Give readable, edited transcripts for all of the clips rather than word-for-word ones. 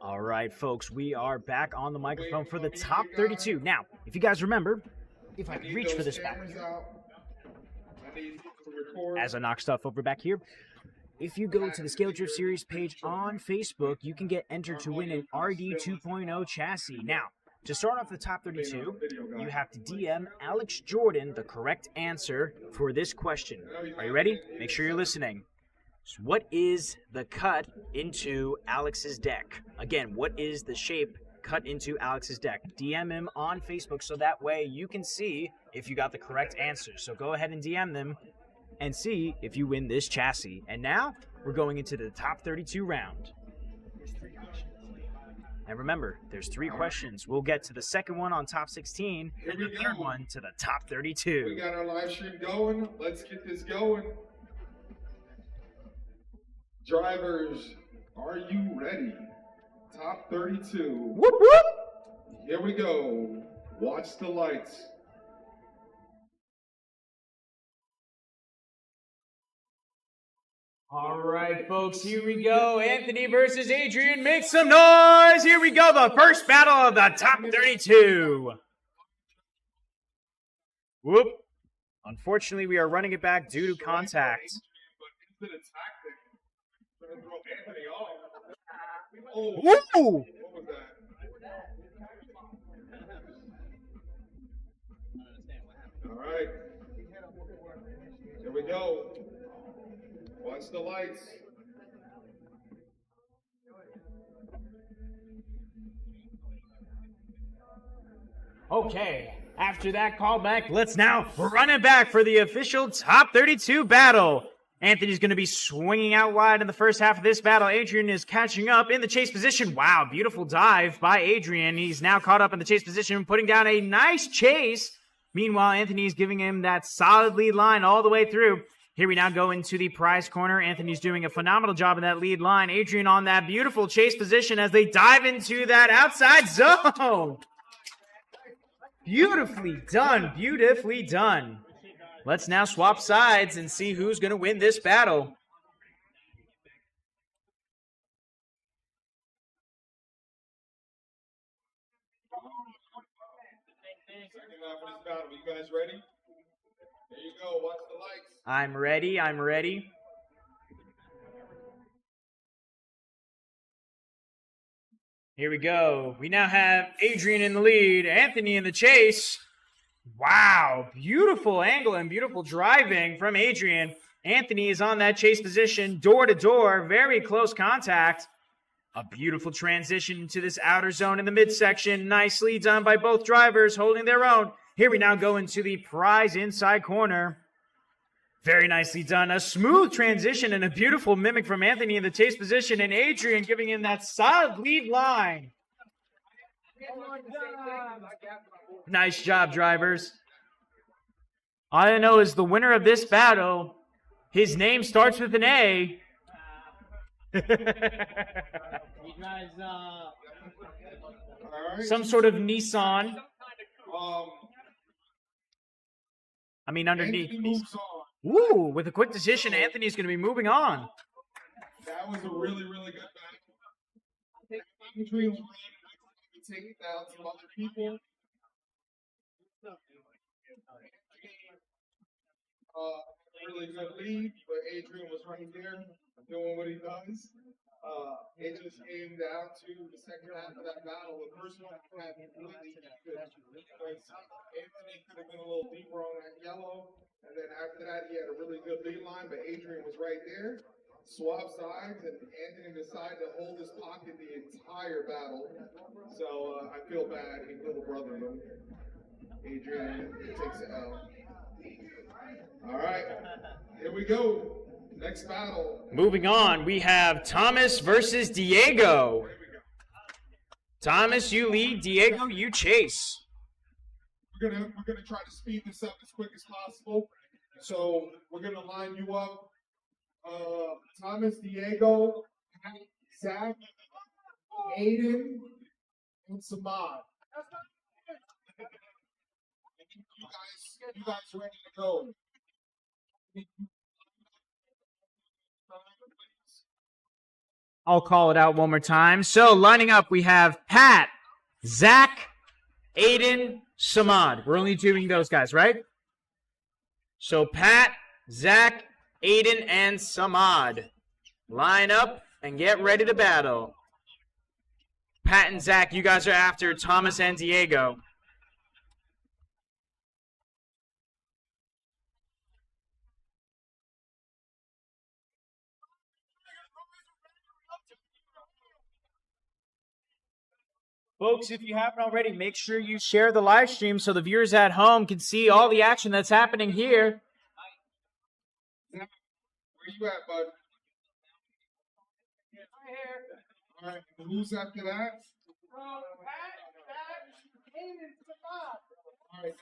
All right, folks, we are back on the microphone for the top 32. Now, if you guys remember, if I could reach for this back here, as I knock stuff over back here, if you go to the Scale Drift Series page on Facebook, you can get entered to win an RD 2.0 chassis. Now, to start off the top 32, you have to DM Alex Jordan the correct answer for this question. Are you ready? Make sure you're listening. So what is the cut into Alex's deck? Again, what is the shape cut into Alex's deck? DM him on Facebook so that way you can see if you got the correct answer. So go ahead and DM them and see if you win this chassis. And now we're going into the top 32 round. And remember, there's 3 questions. We'll get to the second one on top 16 and the third one to the top 32. We got our live stream going. Let's get this going. Drivers, are you ready? Top 32. Whoop, whoop. Here we go. Watch the lights. All right, folks, here we go. Anthony versus Adrian. Make some noise. Here we go. The first battle of the top 32. Whoop. Unfortunately, we are running it back due to contact. Woo! What was that? All right. Here we go. Watch the lights. Okay, after that callback, let's now run it back for the official top 32 battle. Anthony's going to be swinging out wide in the first half of this battle. Adrian is catching up in the chase position. Wow, beautiful dive by Adrian. He's now caught up in the chase position, putting down a nice chase. Meanwhile, Anthony's giving him that solid lead line all the way through. Here we now go into the prize corner. Anthony's doing a phenomenal job in that lead line. Adrian on that beautiful chase position as they dive into that outside zone. Beautifully done, beautifully done. Let's now swap sides and see who's going to win this battle. Second half of this battle. You guys ready? There you go. Watch the lights. I'm ready, I'm ready. Here we go. We now have Adrian in the lead, Anthony in the chase. Wow, beautiful angle and beautiful driving from Adrian. Anthony is on that chase position, door to door, very close contact. A beautiful transition into this outer zone in the midsection. Nicely done by both drivers, holding their own. Here we now go into the prize inside corner. Very nicely done. A smooth transition and a beautiful mimic from Anthony in the chase position, and Adrian giving him that solid lead line. Nice job, drivers. All I know is the winner of this battle, his name starts with an A. Some sort of Nissan. I mean, underneath. Woo! With a quick decision, Anthony's going to be moving on. That was a really, really good battle. Adrian was ready to take it down to other people. Really good lead, but Adrian was right there doing what he does. It just came down to the second half of that battle. The first one had completely good. Anthony could have been a little deeper on that yellow, and then after that he had a really good lead line, but Adrian was right there. Swap sides, and Anthony decided to hold his pocket the entire battle. So I feel bad. He little brother him. Adrian takes it out. All right, here we go. Next battle. Moving on, we have Thomas versus Diego. Thomas, you lead. Diego, you chase. We're gonna try to speed this up as quick as possible. So we're gonna line you up. Thomas, Diego, Zach, Aiden, and Samad. You guys ready to go? I'll call it out one more time. So lining up, we have Pat, Zach, Aiden, Samad. We're only doing those guys, right? So Pat, Zach, Aiden, and Samad. Line up and get ready to battle. Pat and Zach, you guys are after Thomas and Diego. Folks, if you haven't already, make sure you share the live stream so the viewers at home can see all the action that's happening here. Where you at, bud? All right, who's after that? All right,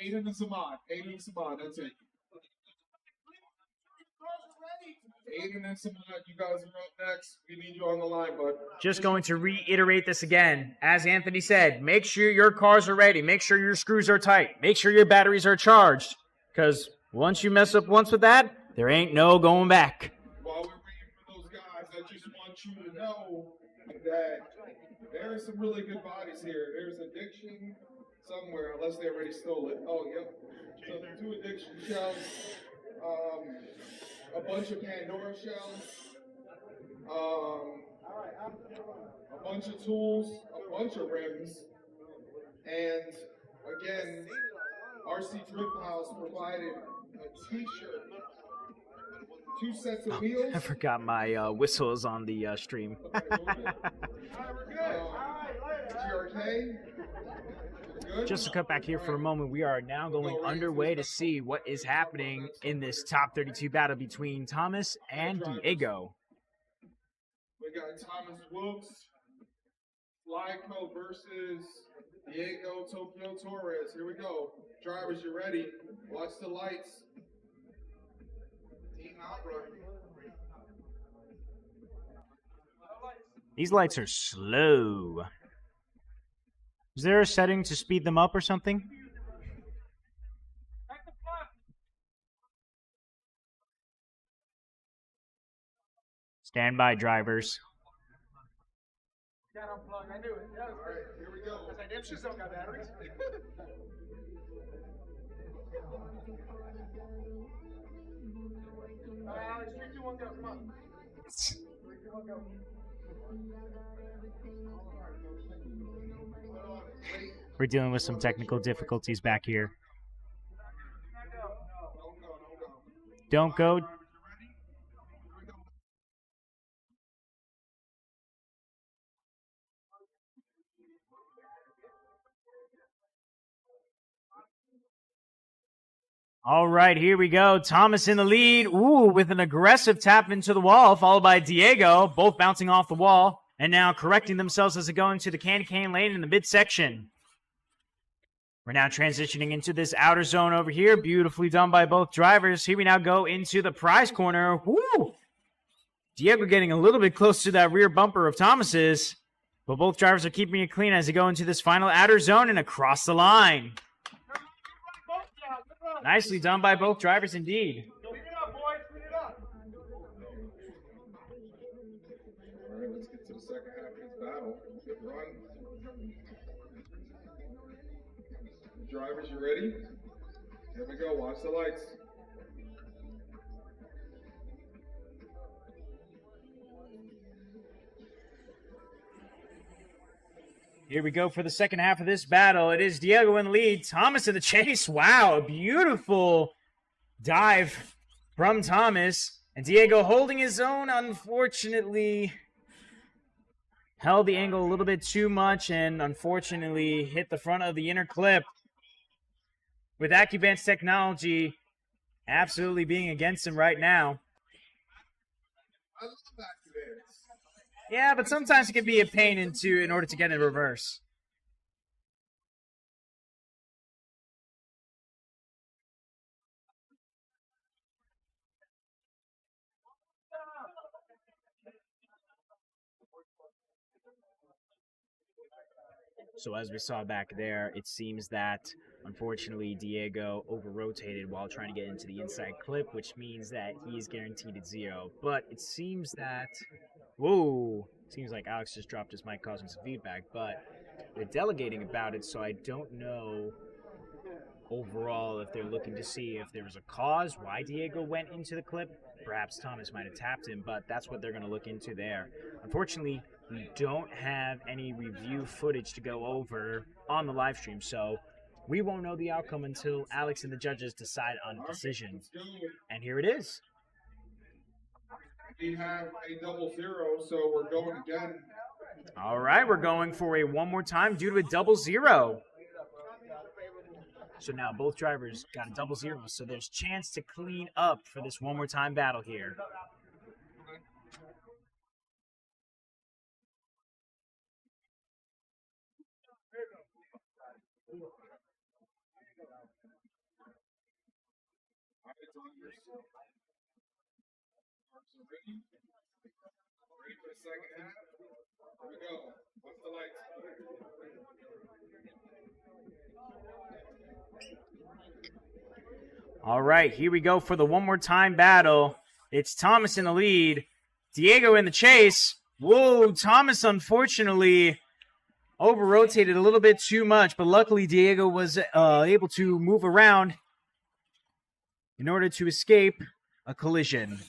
Aiden and Samad. Aiden and Samad, that's it. Aiden and Samad, you guys are up next. We need you on the line, bud. Just going to reiterate this again. As Anthony said, make sure your cars are ready. Make sure your screws are tight. Make sure your batteries are charged. Because once you mess up once with that, there ain't no going back. While we're waiting for those guys, I just want you to know that there are some really good bodies here. There's addiction somewhere, unless they already stole it. Oh, yep. So 2 addiction shells, a bunch of Pandora shells, a bunch of tools, a bunch of rims, and again, RC Drip House provided a t-shirt, 2 sets of wheels. I forgot my whistle is on the stream. GRK. Just to cut back here for a moment, we are now going underway to see what is happening in this top 32 battle between Thomas and Diego. We got Thomas Wilkes, Lyco versus Diego Tokyo Torres. Here we go. Drivers, you ready? Watch the lights. Team outright. These lights are slow. Is there a setting to speed them up or something? Stand by, drivers. Got unplugged. I knew it. Yeah, all right, here we go. I damn sure don't got batteries. Alex, 3, 2, 1, go. Come on. 3, 2, 1, go. We're dealing with some technical difficulties back here. Don't go. All right, here we go. Thomas in the lead. Ooh, with an aggressive tap into the wall, followed by Diego, both bouncing off the wall, and now correcting themselves as they go into the candy cane lane in the midsection. We're now transitioning into this outer zone over here. Beautifully done by both drivers. Here we now go into the prize corner. Woo! Diego getting a little bit close to that rear bumper of Thomas's, but both drivers are keeping it clean as they go into this final outer zone and across the line. Nicely done by both drivers indeed. Clean it up, boys. Clean it up. All right, let's get to the second half of this battle. Good run. Drivers, you ready? Here we go. Watch the lights. Here we go for the second half of this battle. It is Diego in the lead, Thomas in the chase. Wow, a beautiful dive from Thomas. And Diego holding his own, unfortunately, held the angle a little bit too much and unfortunately hit the front of the inner clip. With AccuBand's technology absolutely being against him right now. I love AccuBand. Yeah, but sometimes it can be a pain in order to get in reverse. So as we saw back there, it seems that unfortunately Diego over-rotated while trying to get into the inside clip, which means that he is guaranteed at 0. But it seems that Whoa. Seems like Alex just dropped his mic, causing some feedback, but they're delegating about it, so I don't know overall if they're looking to see if there was a cause why Diego went into the clip. Perhaps Thomas might have tapped him, but that's what they're going to look into there. Unfortunately, we don't have any review footage to go over on the live stream, so we won't know the outcome until Alex and the judges decide on a decision. And here it is. We have a 0-0, so we're going again. All right, we're going for a one more time due to a 0-0. So now both drivers got a 0-0, so there's chance to clean up for this one more time battle here. Ready for the second half? Here we go. What's the lights? All right, here we go for the one more time battle. It's Thomas in the lead, Diego in the chase. Whoa, Thomas unfortunately over-rotated a little bit too much, but luckily Diego was able to move around in order to escape a collision.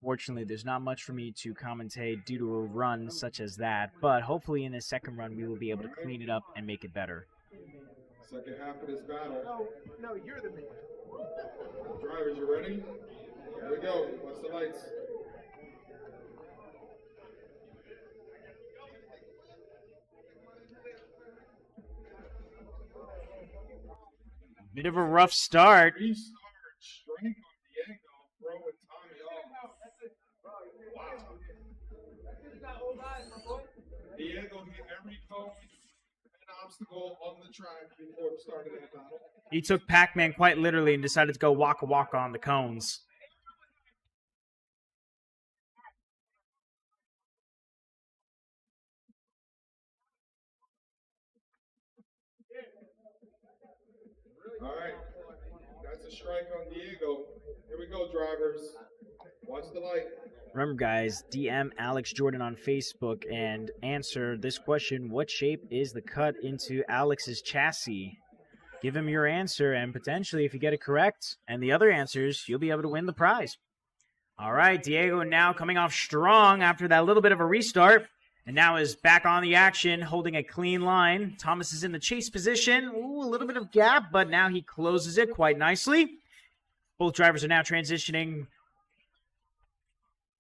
Unfortunately, there's not much for me to commentate due to a run such as that, but hopefully in this second run we will be able to clean it up and make it better. Second half of this battle. No, you're the man. Drivers, you ready? Here we go. What's the lights? Bit of a rough start. Restart. Strike on Diego. Throwing Tommy off. Wow. Diego hit every cone and obstacle on the track before the start of that battle. He took Pac-Man quite literally and decided to go waka waka on the cones. All right. That's a strike on Diego. Here we go, drivers. Watch the light. Remember, guys, DM Alex Jordan on Facebook and answer this question. What shape is the cut into Alex's chassis? Give him your answer, and potentially, if you get it correct and the other answers, you'll be able to win the prize. All right, Diego now coming off strong after that little bit of a restart, and now is back on the action, holding a clean line. Thomas is in the chase position. Ooh, a little bit of gap, but now he closes it quite nicely. Both drivers are now transitioning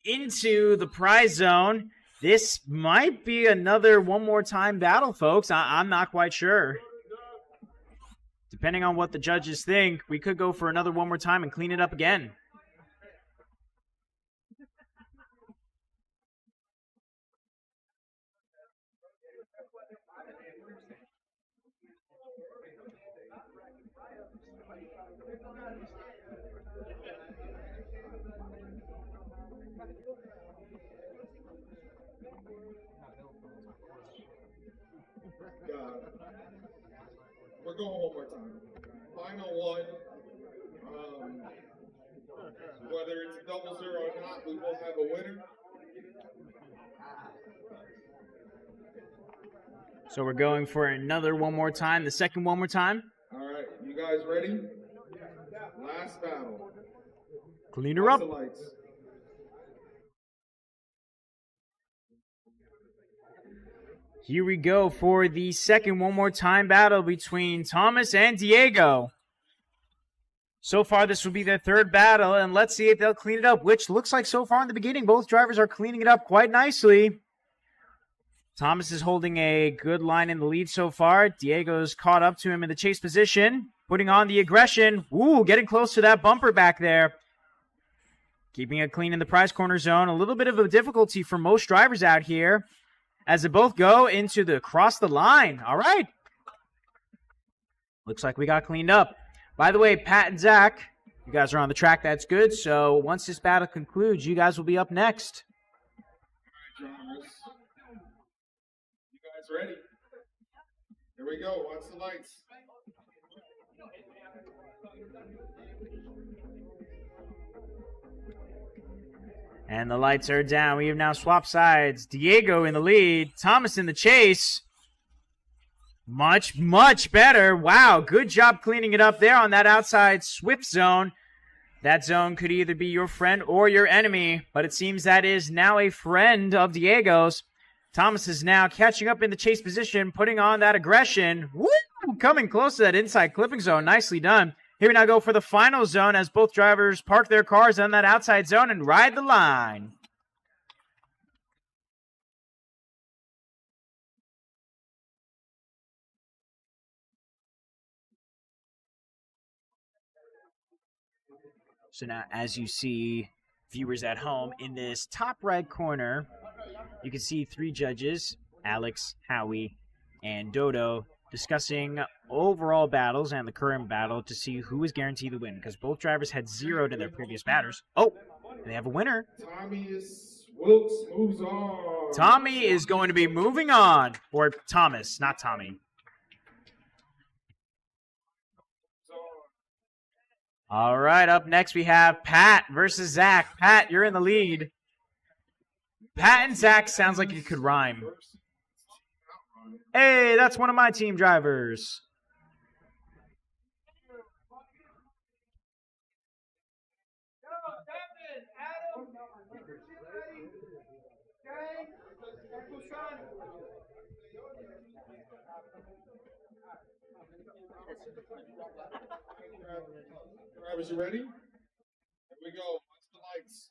into the prize zone. This might be another one more time battle, folks. I'm not quite sure. Depending on what the judges think, we could go for another one more time and clean it up again. We're going one more time. Final one. Whether it's a 0-0 or not, we will have a winner. So we're going for another one more time, the second one more time. All right, you guys ready? Last battle. Clean her up. The lights. Here we go for the second one more time battle between Thomas and Diego. So far, this will be their third battle, and let's see if they'll clean it up, which looks like so far in the beginning, both drivers are cleaning it up quite nicely. Thomas is holding a good line in the lead so far. Diego's caught up to him in the chase position, putting on the aggression. Ooh, getting close to that bumper back there. Keeping it clean in the prize corner zone. A little bit of a difficulty for most drivers out here as they both go into the cross the line. All right. Looks like we got cleaned up. By the way, Pat and Zach, you guys are on the track. That's good. So once this battle concludes, you guys will be up next. Drivers. You guys ready? Here we go. Watch the lights. And the lights are down. We have now swapped sides. Diego in the lead. Thomas in the chase. Much, much better. Wow, good job cleaning it up there on that outside swift zone. That zone could either be your friend or your enemy, but it seems that is now a friend of Diego's. Thomas is now catching up in the chase position, putting on that aggression. Woo! Coming close to that inside clipping zone. Nicely done. Here we now go for the final zone as both drivers park their cars on that outside zone and ride the line. So now, as you see, viewers at home, in this top right corner, you can see three judges, Alex, Howie, and Dodo, discussing overall battles and the current battle to see who is guaranteed the win, because both drivers had zeroed in their previous batters. Oh, they have a winner. Tommy Wilkes moves on. Tommy is going to be moving on. Or Thomas, not Tommy. All right, up next we have Pat versus Zach. Pat, you're in the lead. Pat and Zach sounds like it could rhyme. Hey, that's one of my team drivers. Drivers, you ready? Here we go. Watch the lights.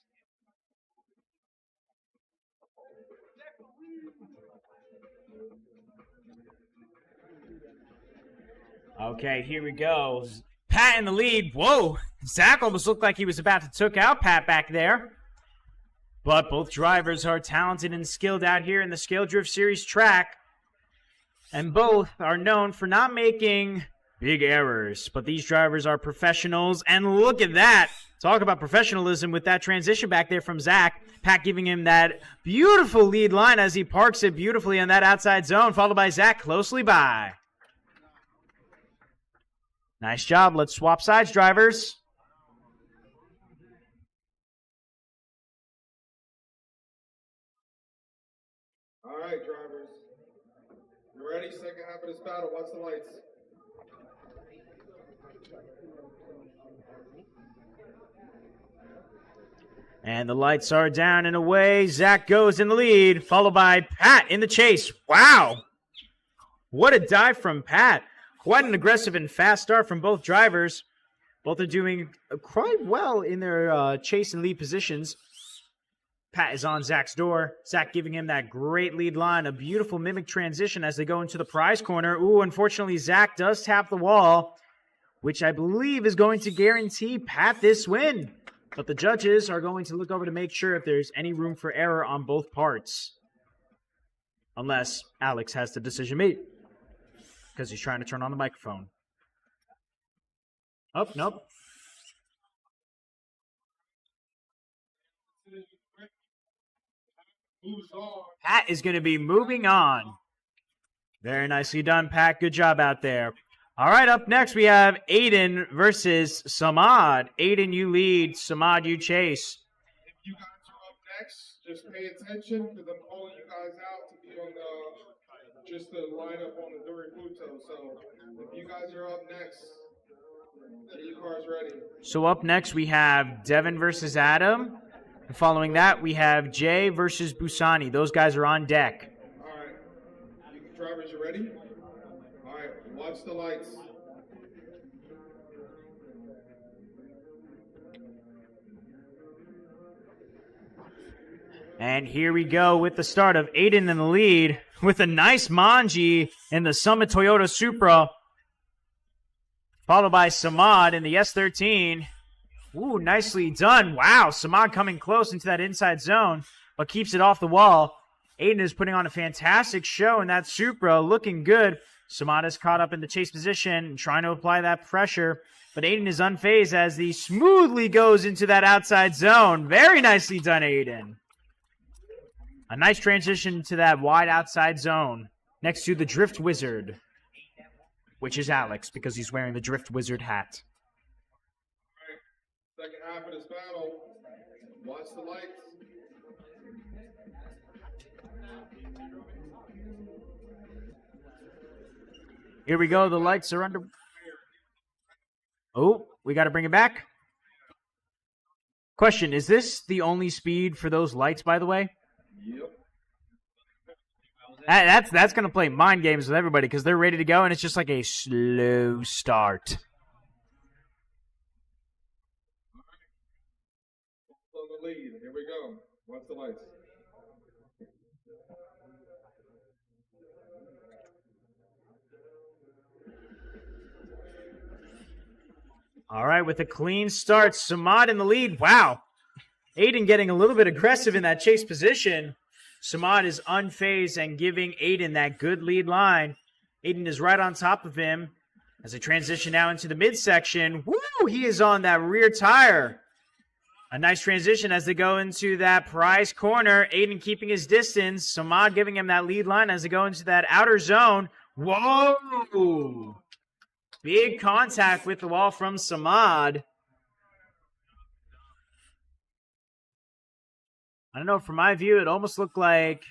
Okay, here we go. Pat in the lead. Whoa, Zach almost looked like he was about to took out Pat back there. But both drivers are talented and skilled out here in the Scale Drift Series track. And both are known for not making big errors. But these drivers are professionals. And look at that. Talk about professionalism with that transition back there from Zach. Pat giving him that beautiful lead line as he parks it beautifully on that outside zone, followed by Zach closely by. Nice job. Let's swap sides, drivers. All right, drivers. You ready? Second half of this battle. Watch the lights. And the lights are down and away. Zach goes in the lead, followed by Pat in the chase. Wow. What a dive from Pat. Quite an aggressive and fast start from both drivers. Both are doing quite well in their chase and lead positions. Pat is on Zach's door. Zach giving him that great lead line. A beautiful mimic transition as they go into the prize corner. Ooh, unfortunately, Zach does tap the wall, which I believe is going to guarantee Pat this win. But the judges are going to look over to make sure if there's any room for error on both parts. Unless Alex has the decision made. Because he's trying to turn on the microphone. Oh, nope. Pat is going to be moving on. Very nicely done, Pat. Good job out there. All right, up next we have Aiden versus Samad. Aiden, you lead. Samad, you chase. If you guys are up next, just pay attention because I'm calling you guys out to be on just the lineup on the Duri Pluto. So if you guys are up next, get your cars ready. So up next we have Devin versus Adam. And following that, we have Jay versus Busani. Those guys are on deck. All right. You drivers, you ready? All right. Watch the lights. And here we go with the start of Aiden in the lead with a nice Manji in the Summit Toyota Supra. Followed by Samad in the S13. Ooh, nicely done. Wow, Samad coming close into that inside zone, but keeps it off the wall. Aiden is putting on a fantastic show in that Supra, looking good. Samad is caught up in the chase position, trying to apply that pressure, but Aiden is unfazed as he smoothly goes into that outside zone. Very nicely done, Aiden. A nice transition to that wide outside zone next to the Drift Wizard, which is Alex because he's wearing the Drift Wizard hat. All right. Second half of this battle. Watch the lights. Here we go. The lights are under. Oh, we got to bring it back. Question, is this the only speed for those lights, by the way? Yep. That's going to play mind games with everybody because they're ready to go, and it's just like a slow start. On the lead. Here we go. Watch the lights. All right, with a clean start, Samad in the lead. Wow. Aiden getting a little bit aggressive in that chase position. Samad is unfazed and giving Aiden that good lead line. Aiden is right on top of him as they transition now into the midsection. Woo! He is on that rear tire. A nice transition as they go into that prize corner. Aiden keeping his distance. Samad giving him that lead line as they go into that outer zone. Whoa! Big contact with the wall from Samad. I don't know, from my view, it almost looked like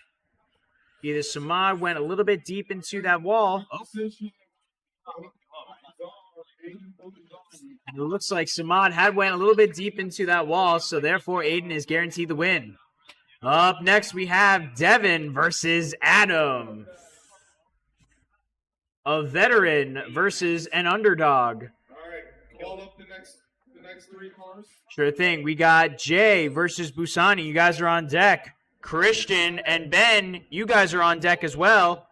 either Samad went a little bit deep into that wall. Oh. And it looks like Samad had went a little bit deep into that wall, so therefore Aiden is guaranteed the win. Up next, we have Devin versus Adam. A veteran versus an underdog. All right, call up the next 3 cars. Sure thing. We got Jay versus Busani. You guys are on deck. Christian and Ben, you guys are on deck as well.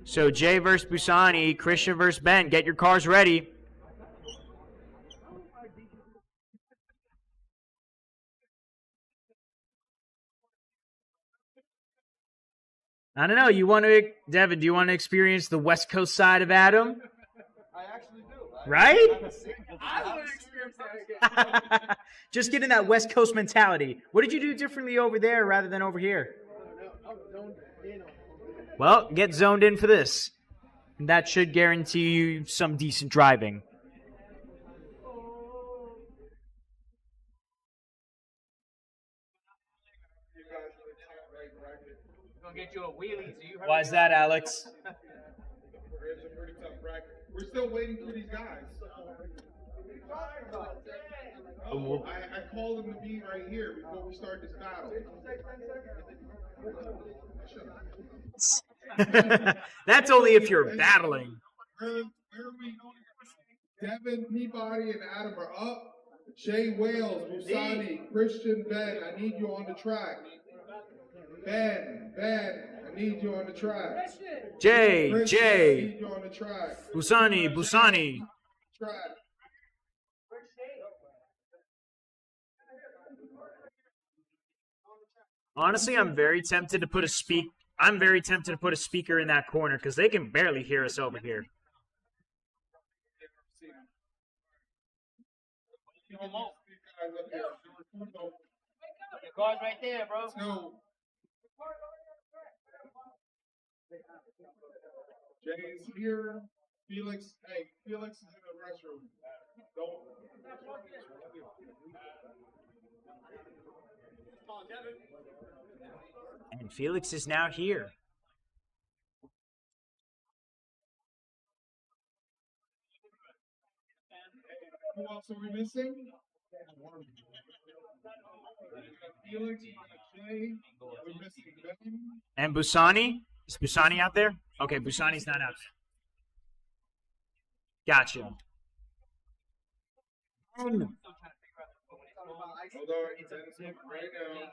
So Jay versus Busani, Christian versus Ben. Get your cars ready. I don't know. Devin, do you want to experience the West Coast side of Adam? I actually do. Right? I want to experience that. Just get in that West Coast mentality. What did you do differently over there rather than over here? Well, get zoned in for this. That should guarantee you some decent driving. Get you a wheelie. So you Why is that, Alex? It's a pretty tough bracket. We're still waiting for these guys. Oh, I called them to be right here before we start this battle. That's only if you're battling. Where are we going? Devin, Peabody, and Adam are up. Jay Wales, Musani, Christian, Ben, I need you on the track. Ben, I need you on the track. Jay, I need you on the track. Busani. Track. Honestly, I'm very tempted to put a speaker in that corner because they can barely hear us over here. Your car's right there, bro. No. Jay's here. Felix is in the restroom. Don't. And Felix is now here. Who else are we missing? Felix, Jay, we're missing Ben. And Busani? Is Busani out there? Okay, Busani's not out. Gotcha. Hold on, Ben's in right now.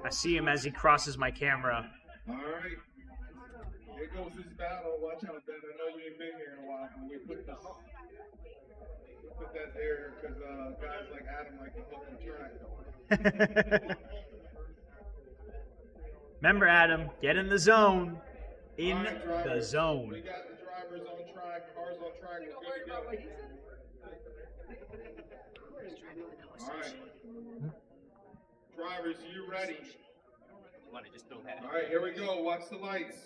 I see him as he crosses my camera. All right. Here goes this battle. Watch out, Ben. I know you ain't been here in a while, but we put that there because guys like Adam like to hook the track. Remember, Adam, get in the zone. In All right, the drivers. zone. We got the drivers on track, cars on track. We're good to go. All right. Drivers, drivers, you ready? Want to just throw that? All right, here we go. Watch the lights.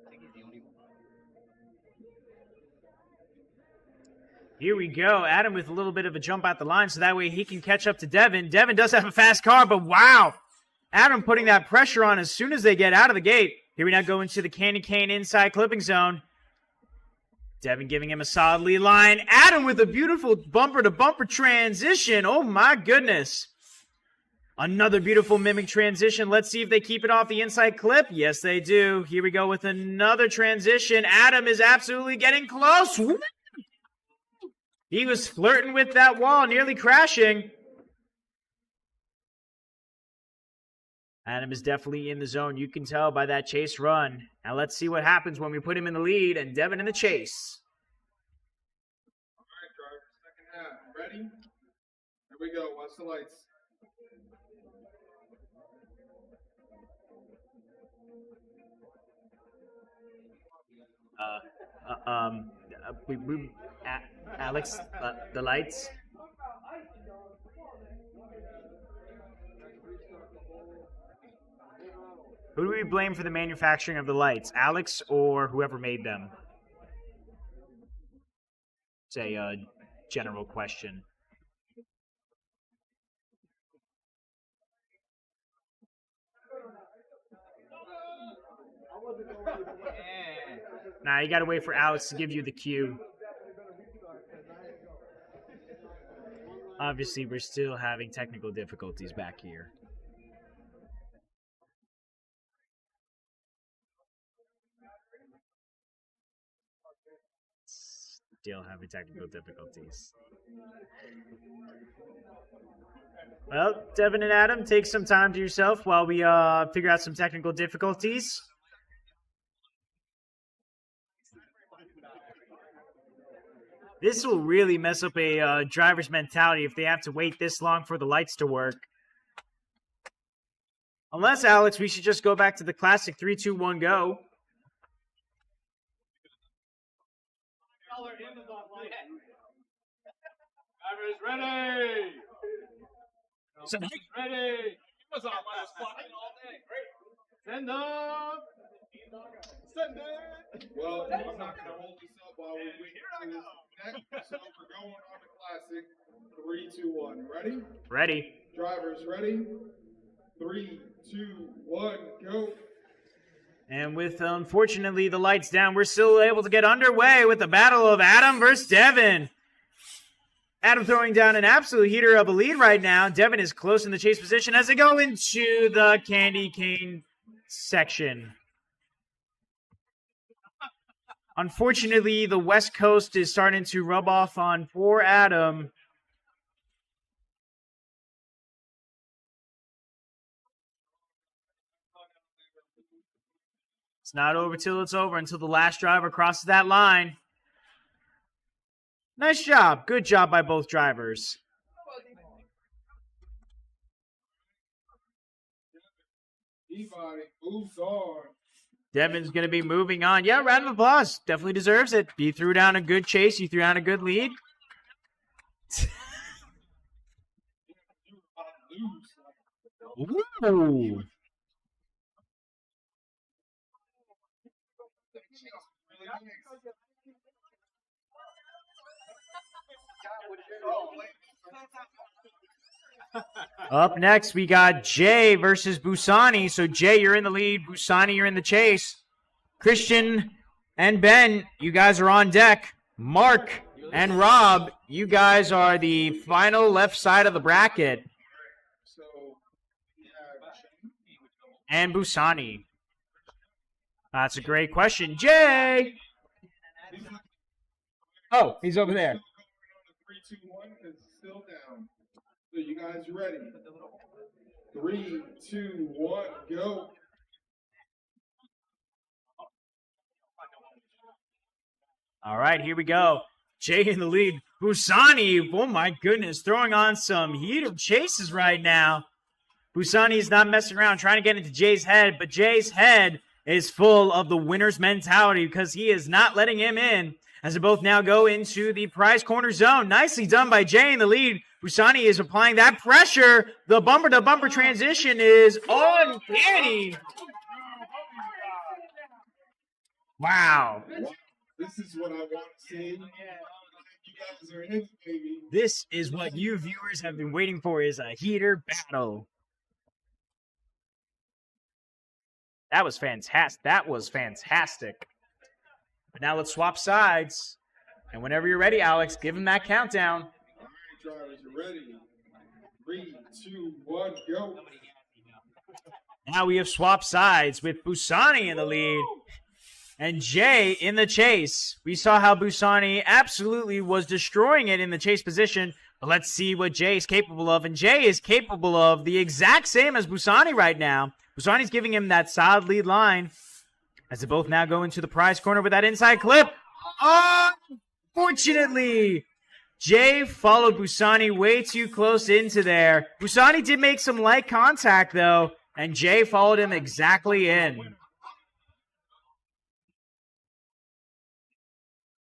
I think he's the only one. Here we go. Adam with a little bit of a jump out the line so that way he can catch up to Devin. Devin does have a fast car, but wow. Adam putting that pressure on as soon as they get out of the gate. Here we now go into the candy cane inside clipping zone. Devin giving him a solid lead line. Adam with a beautiful bumper-to-bumper transition. Oh, my goodness. Another beautiful mimic transition. Let's see if they keep it off the inside clip. Yes, they do. Here we go with another transition. Adam is absolutely getting close. Woo! He was flirting with that wall, nearly crashing. Adam is definitely in the zone. You can tell by that chase run. Now let's see what happens when we put him in the lead and Devin in the chase. All right, drivers, second half. Ready? Here we go. Watch the lights. Alex, the lights. Who do we blame for the manufacturing of the lights? Alex or whoever made them? It's a general question. Nah, you gotta wait for Alex to give you the cue. Obviously, we're still having technical difficulties back here. Still having technical difficulties. Well, Devin and Adam, take some time to yourself while we figure out some technical difficulties. This will really mess up a driver's mentality if they have to wait this long for the lights to work. Unless, Alex, we should just go back to the classic 3, 2, 1, go. Drivers ready! So, Ready! He was on my spot all day. Send up! Send it! Well, I'm not going to hold this up while we wait for this next. So we're going on the classic 3, 2, 1. Ready? ready. Drivers ready? 3, 2, 1, go. And with, unfortunately, the lights down, we're still able to get underway with the battle of Adam versus Devin. Adam throwing down an absolute heater of a lead right now. Devin is close in the chase position as they go into the candy cane section. Unfortunately, the West Coast is starting to rub off on poor Adam. It's not over till it's over, until the last driver crosses that line. Nice job. Good job by both drivers. Peabody moves on. Devin's going to be moving on. Yeah, round of applause. Definitely deserves it. He threw down a good chase. He threw down a good lead. Ooh. Up next, we got Jay versus Busani. So, Jay, you're in the lead. Busani, you're in the chase. Christian and Ben, you guys are on deck. Mark and Rob, you guys are the final left side of the bracket. And Busani. That's a great question. Jay! Oh, he's over there. 3, 2, 1 is still down. So you guys ready? 3, 2, 1, go. All right, here we go. Jay in the lead. Busani, oh my goodness, throwing on some heated chases right now. Busani is not messing around, trying to get into Jay's head, but Jay's head is full of the winner's mentality because he is not letting him in as they both now go into the prize corner zone. Nicely done by Jay in the lead. Busani is applying that pressure. The bumper-to-bumper transition is uncanny. Wow. This is what I want to see. You guys are in it, baby. This is what you viewers have been waiting for, is a heater battle. That was fantastic. But now let's swap sides. And whenever you're ready, Alex, give him that countdown. All right, drivers, you ready? 3, 2, 1, go. Now we have swapped sides with Busani in the lead and Jay in the chase. We saw how Busani absolutely was destroying it in the chase position. But let's see what Jay is capable of. And Jay is capable of the exact same as Busani right now. Busani's giving him that solid lead line as they both now go into the prize corner with that inside clip. Unfortunately, Jay followed Busani way too close into there. Busani did make some light contact, though, and Jay followed him exactly in.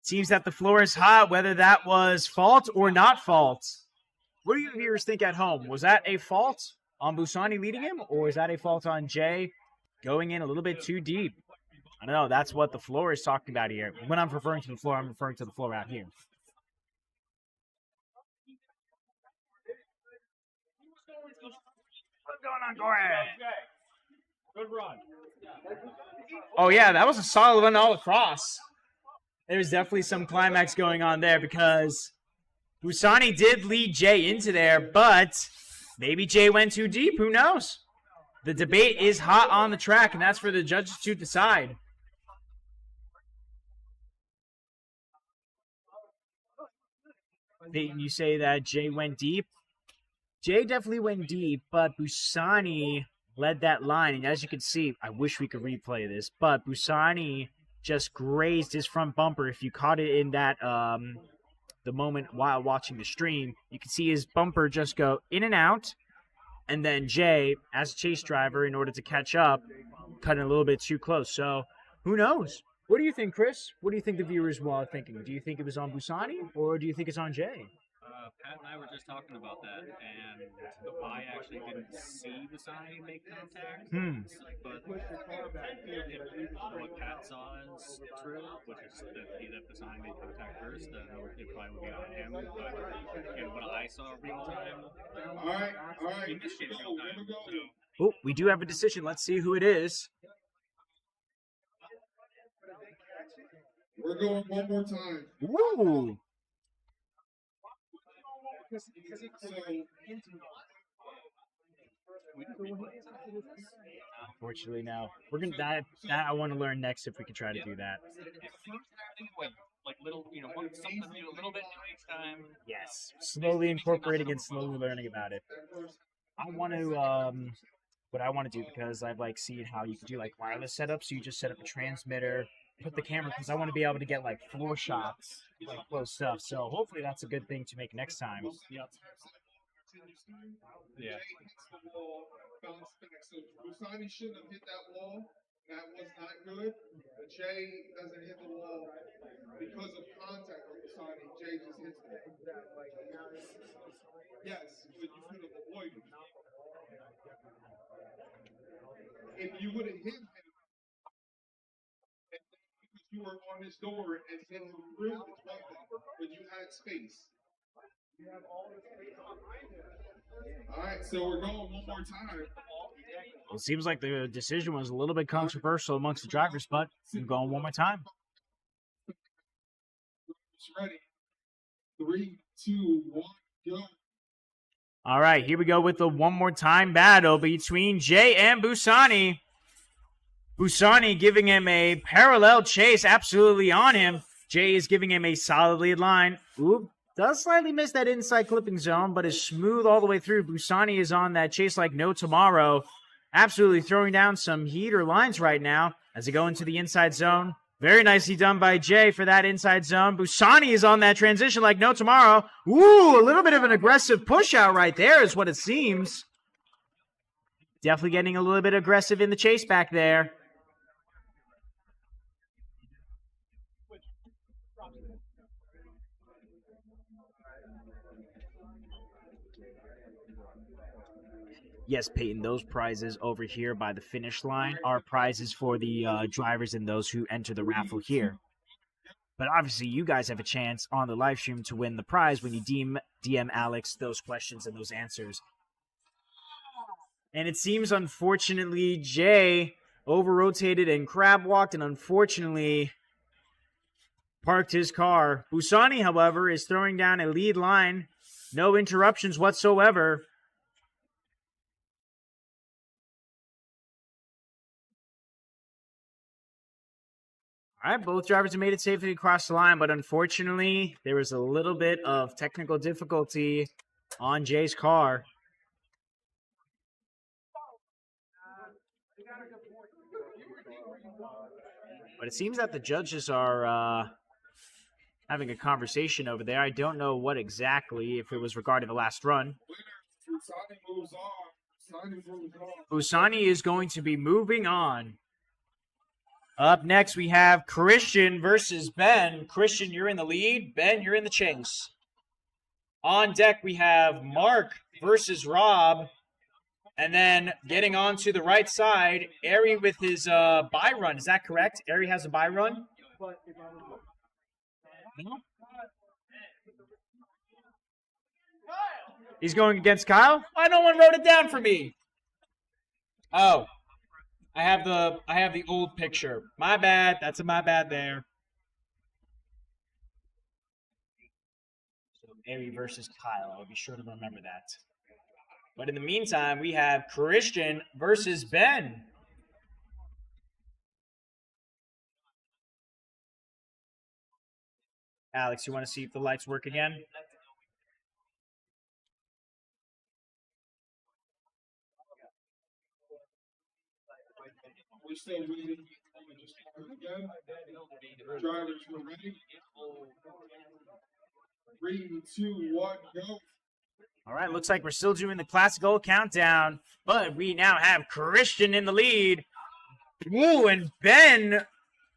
Seems that the floor is hot, whether that was fault or not fault. What do you viewers think at home? Was that a fault on Busani leading him, or was that a fault on Jay going in a little bit too deep? I don't know. That's what the floor is talking about here. When I'm referring to the floor, I'm referring to the floor out here. What's going on, Corey? Good run. Oh, yeah, that was a solid one all across. There's definitely some climax going on there because Busani did lead Jay into there, but maybe Jay went too deep. Who knows? The debate is hot on the track, and that's for the judges to decide. You say that Jay went deep? Jay definitely went deep, but Busani led that line. And as you can see, I wish we could replay this, but Busani just grazed his front bumper. If you caught it in that the moment while watching the stream, you can see his bumper just go in and out. And then Jay, as a chase driver, in order to catch up, cutting a little bit too close. So who knows? What do you think, Chris? What do you think the viewers were thinking? Do you think it was on Busani, or do you think it's on Jay? Pat and I were just talking about that, and I actually didn't see the sign make contact. But if what Pat saw is true, which is that the sign made contact first, then it probably would be on him. But what I saw real time, All right, he missed it real time. Oh, we do have a decision. Let's see who it is. We're going one more time. Woo! Unfortunately, no. We're gonna that I want to learn next if we can try to do that. Like little, something to do a little bit each time. Yes, slowly incorporating and slowly learning about it. I want to what I want to do, because I've seen how you can do wireless setups. So you just set up a transmitter, put the camera, because I want to be able to get floor shots, close stuff. So hopefully that's a good thing to make next time. Yep. Yeah. So Busani shouldn't have hit that wall. That was not good. But Jay doesn't hit the wall because of contact with Busani. Jay just hits it. Yes, but you could have avoided it. If you would have hit him, because you were on his door and hit him through, it's one thing, but you had space. You have all the space behind him. All right, so we're going one more time. Well, it seems like the decision was a little bit controversial amongst the drivers, but we're going one more time. Ready? 3, 2, 1, go. All right, here we go with the one more time battle between Jay and Busani. Busani giving him a parallel chase absolutely on him. Jay is giving him a solid lead line. Oop, does slightly miss that inside clipping zone, but is smooth all the way through. Busani is on that chase like no tomorrow. Absolutely throwing down some heater lines right now as they go into the inside zone. Very nicely done by Jay for that inside zone. Busani is on that transition like no tomorrow. Ooh, a little bit of an aggressive push out right there is what it seems. Definitely getting a little bit aggressive in the chase back there. Yes, Peyton, those prizes over here by the finish line are prizes for the drivers and those who enter the raffle here. But obviously, you guys have a chance on the live stream to win the prize when you DM Alex those questions and those answers. And it seems, unfortunately, Jay over-rotated and crab-walked and unfortunately parked his car. Busani, however, is throwing down a lead line. No interruptions whatsoever. All right, both drivers have made it safely across the line, but unfortunately, there was a little bit of technical difficulty on Jay's car. But it seems that the judges are having a conversation over there. I don't know what exactly, if it was regarding the last run. Busani is going to be moving on. Up next, we have Christian versus Ben. Christian, you're in the lead. Ben, you're in the chase. On deck, we have Mark versus Rob. And then getting on to the right side, Ari with his bye run. Is that correct? Ari has a bye run? No? He's going against Kyle? Why no one wrote it down for me? Oh. I have the old picture. My bad. That's a my bad there. So Ari versus Kyle. I'll be sure to remember that. But in the meantime, we have Christian versus Ben. Alex, you want to see if the lights work again? We're still waiting. Just again. Drivers, we're ready. 3, 2, 1, go. All right, looks like we're still doing the classical countdown, but we now have Christian in the lead. Ooh, and Ben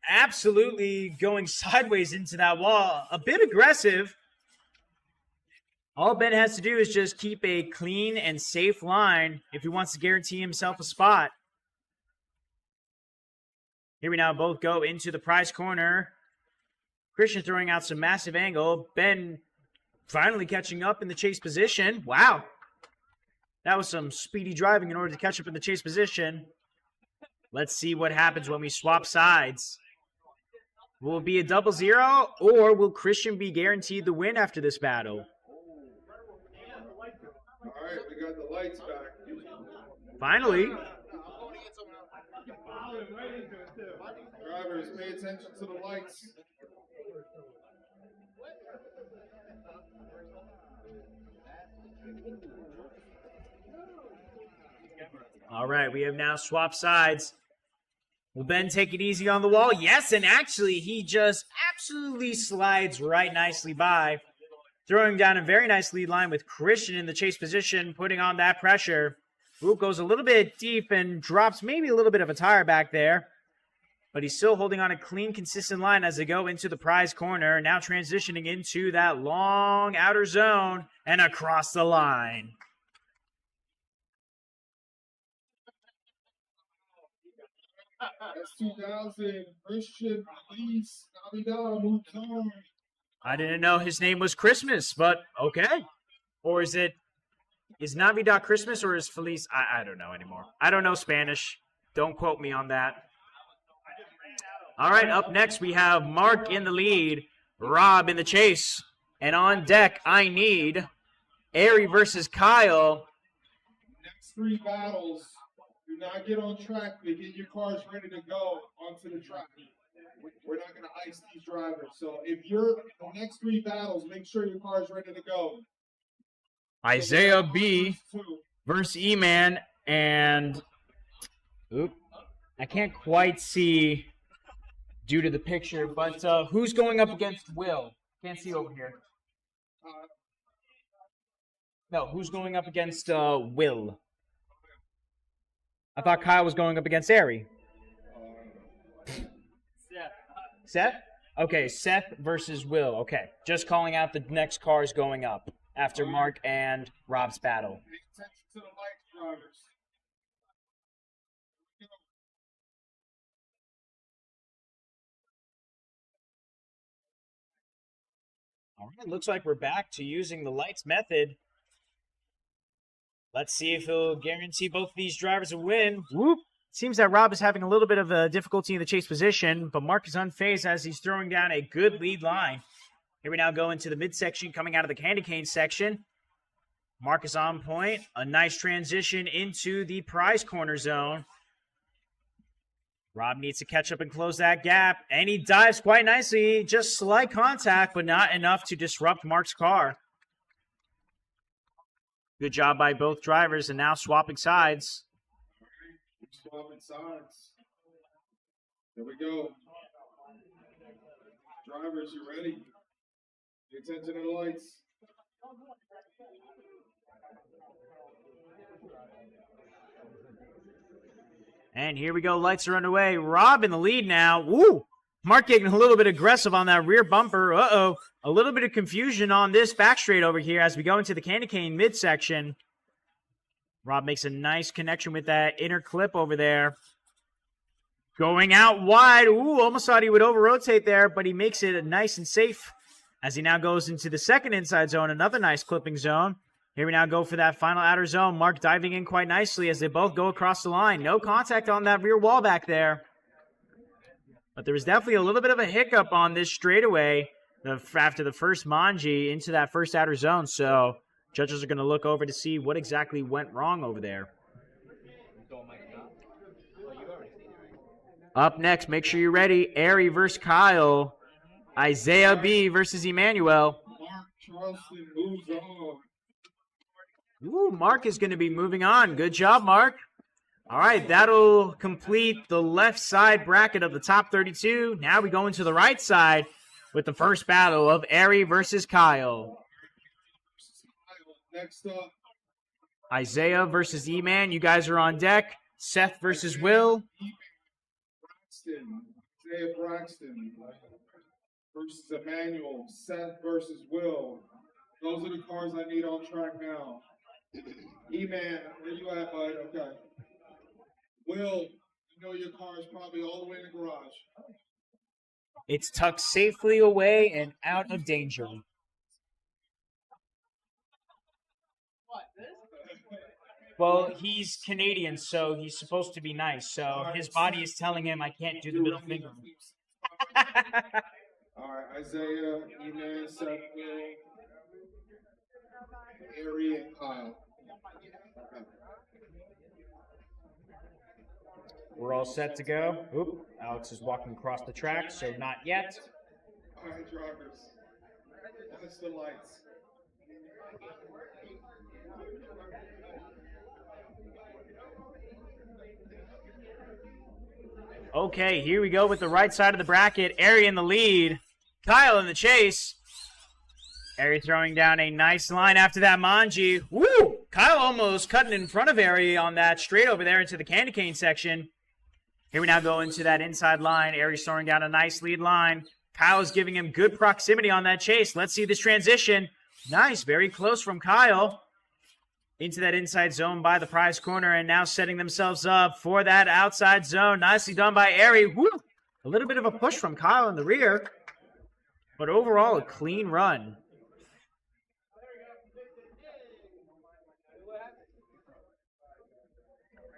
absolutely going sideways into that wall. A bit aggressive. All Ben has to do is just keep a clean and safe line if he wants to guarantee himself a spot. Here we now both go into the prize corner. Christian throwing out some massive angle. Ben finally catching up in the chase position. Wow. That was some speedy driving in order to catch up in the chase position. Let's see what happens when we swap sides. Will it be a 0-0, or will Christian be guaranteed the win after this battle? All right, we got the lights back. Finally. Drivers, pay attention to the lights. All right, we have now swapped sides. Will Ben take it easy on the wall? Yes, and actually, he just absolutely slides right nicely by, throwing down a very nice lead line with Christian in the chase position, putting on that pressure. Ooh, goes a little bit deep and drops maybe a little bit of a tire back there. But he's still holding on a clean, consistent line as they go into the prize corner. Now transitioning into that long outer zone and across the line. That's 2000. Christian, Feliz, Navidad, moves on. I didn't know his name was Christmas, but okay. Or is Navidad Christmas or is Feliz? I don't know anymore. I don't know Spanish. Don't quote me on that. All right, up next we have Mark in the lead, Rob in the chase. And on deck, I need Ari versus Kyle. Next 3 battles, do not get on track. They get your cars ready to go onto the track. We're not going to ice these drivers. So if you're the next 3 battles, make sure your car's ready to go. Isaiah B versus E-Man, and I can't quite see due to the picture, but who's going up against Will? Can't see over here. No, who's going up against Will? I thought Kyle was going up against Ari. Seth? Okay, Seth versus Will. Okay, just calling out the next cars going up after Mark and Rob's battle. Pay attention to the lights. drivers. All right, looks like we're back to using the lights method. Let's see if he'll guarantee both of these drivers a win. Whoop. Seems that Rob is having a little bit of a difficulty in the chase position, but Mark is unfazed as he's throwing down a good lead line. Here we now go into the midsection, coming out of the candy cane section. Mark is on point. A nice transition into the prize corner zone. Rob needs to catch up and close that gap, and he dives quite nicely. Just slight contact, but not enough to disrupt Mark's car. Good job by both drivers, and now swapping sides. Swapping sides. There we go. Drivers, you ready? Pay attention to the lights. And here we go. Lights are underway. Rob in the lead now. Woo! Mark getting a little bit aggressive on that rear bumper. Uh-oh. A little bit of confusion on this back straight over here as we go into the candy cane midsection. Rob makes a nice connection with that inner clip over there. Going out wide. Ooh, almost thought he would over-rotate there, but he makes it nice and safe as he now goes into the second inside zone. Another nice clipping zone. Here we now go for that final outer zone. Mark diving in quite nicely as they both go across the line. No contact on that rear wall back there. But there was definitely a little bit of a hiccup on this straightaway after the first Manji into that first outer zone. So judges are going to look over to see what exactly went wrong over there. Up next, make sure you're ready. Ari versus Kyle. Isaiah B versus Emmanuel. Mark Charleston moves on. Ooh, Mark is going to be moving on. Good job, Mark. All right, that'll complete the left side bracket of the top 32. Now we go into the right side with the first battle of Ari versus Kyle. Next up, Isaiah versus E-Man. You guys are on deck. Seth versus Will. Braxton, Isaiah Braxton versus Emmanuel. Seth versus Will. Those are the cars I need on track now. E-Man, where you at, bud? Okay. Will, you know your car is probably all the way in the garage. It's tucked safely away and out of danger. Well, he's Canadian, so he's supposed to be nice. So his body is telling him, I can't do the middle finger. All right, Isaiah, E-Man, Seth, Will, Ari, and Kyle. Okay. We're all set to go. Oop, Alex is walking across the track, so not yet. All right, drivers. Watch the lights. Okay, here we go with the right side of the bracket. Ari in the lead. Kyle in the chase. Ari throwing down a nice line after that Manji. Woo! Kyle almost cutting in front of Ari on that straight over there into the candy cane section. Here we now go into that inside line. Ari's throwing down a nice lead line. Kyle is giving him good proximity on that chase. Let's see this transition. Nice, very close from Kyle. Into that inside zone by the prize corner and now setting themselves up for that outside zone. Nicely done by Ari. Woo! A little bit of a push from Kyle in the rear. But overall, a clean run.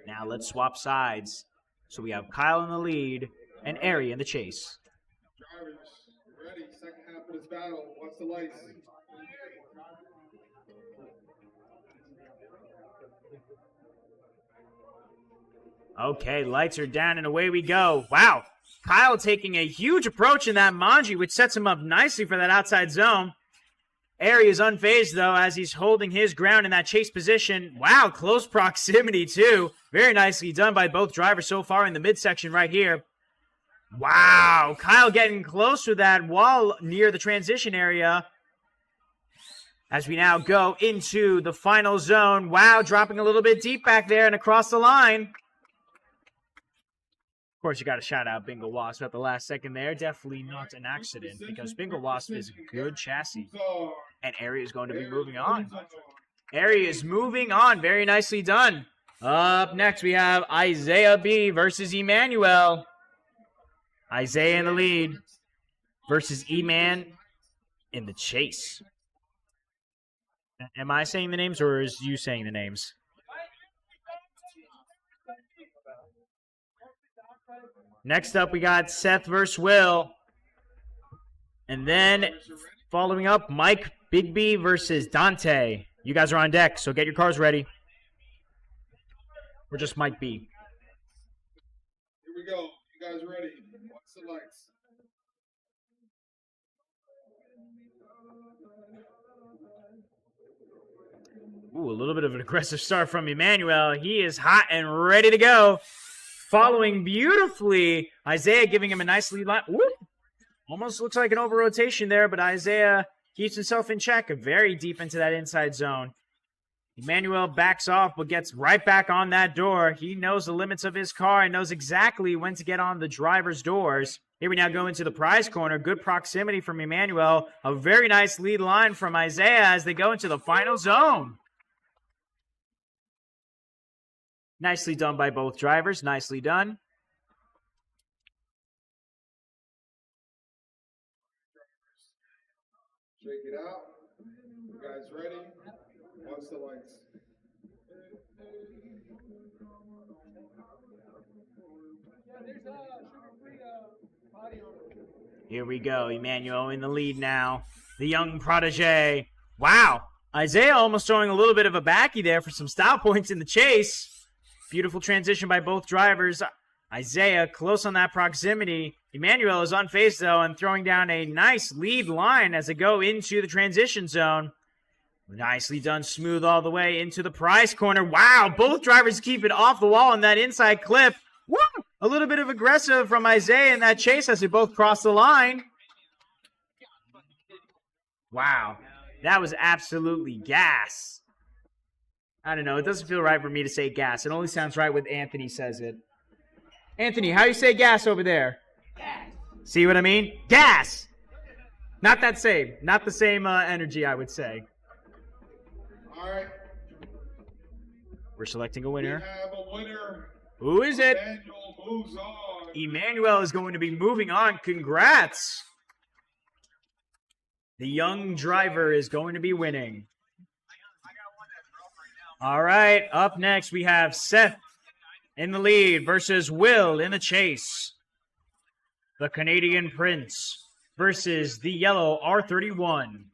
Now let's swap sides. So we have Kyle in the lead and Ari in the chase. Drivers, ready. Second half of this battle. Watch the lights. Okay, lights are down and away we go. Wow. Kyle taking a huge approach in that Manji, which sets him up nicely for that outside zone. Ari is unfazed, though, as he's holding his ground in that chase position. Wow, close proximity, too. Very nicely done by both drivers so far in the midsection right here. Wow, Kyle getting close to that wall near the transition area. As we now go into the final zone. Wow, dropping a little bit deep back there and across the line. Of course, you got to shout out Bingo Wasp at the last second there. Definitely not an accident because Bingo Wasp is a good chassis. And Ari is going to be moving on. Area is moving on. Very nicely done. Up next, we have Isaiah B versus Emmanuel. Isaiah in the lead versus E-Man in the chase. Am I saying the names or is you saying the names? Next up, we got Seth versus Will. And then following up, Mike Big B versus Dante. You guys are on deck, so get your cars ready. We're just Mike B. Here we go. You guys ready? Watch the lights. Ooh, a little bit of an aggressive start from Emmanuel. He is hot and ready to go. Following beautifully, Isaiah giving him a nice lead line. Ooh, almost looks like an over-rotation there, but Isaiah keeps himself in check, very deep into that inside zone. Emmanuel backs off, but gets right back on that door. He knows the limits of his car and knows exactly when to get on the driver's doors. Here we now go into the prize corner. Good proximity from Emmanuel. A very nice lead line from Isaiah as they go into the final zone. Nicely done by both drivers. Nicely done. Check it out. You guys ready? Watch the lights. Here we go. Emmanuel in the lead now. The young protege. Wow. Isaiah almost throwing a little bit of a backy there for some style points in the chase. Beautiful transition by both drivers. Isaiah close on that proximity. Emmanuel is unfazed, though, and throwing down a nice lead line as they go into the transition zone. Nicely done, smooth all the way into the prize corner. Wow, both drivers keep it off the wall on that inside clip. Woo! A little bit of aggressive from Isaiah in that chase as they both cross the line. Wow, that was absolutely gas. I don't know, it doesn't feel right for me to say gas. It only sounds right when Anthony says it. Anthony, how you say gas over there? Gas. See what I mean? Gas! Not that same. Not the same energy, I would say. All right. We're selecting a winner. We have a winner. Who is it? Emmanuel moves on. Emmanuel is going to be moving on. Congrats! The young driver is going to be winning. All right, up next we have Seth in the lead versus Will in the chase. The Canadian Prince versus the yellow R31.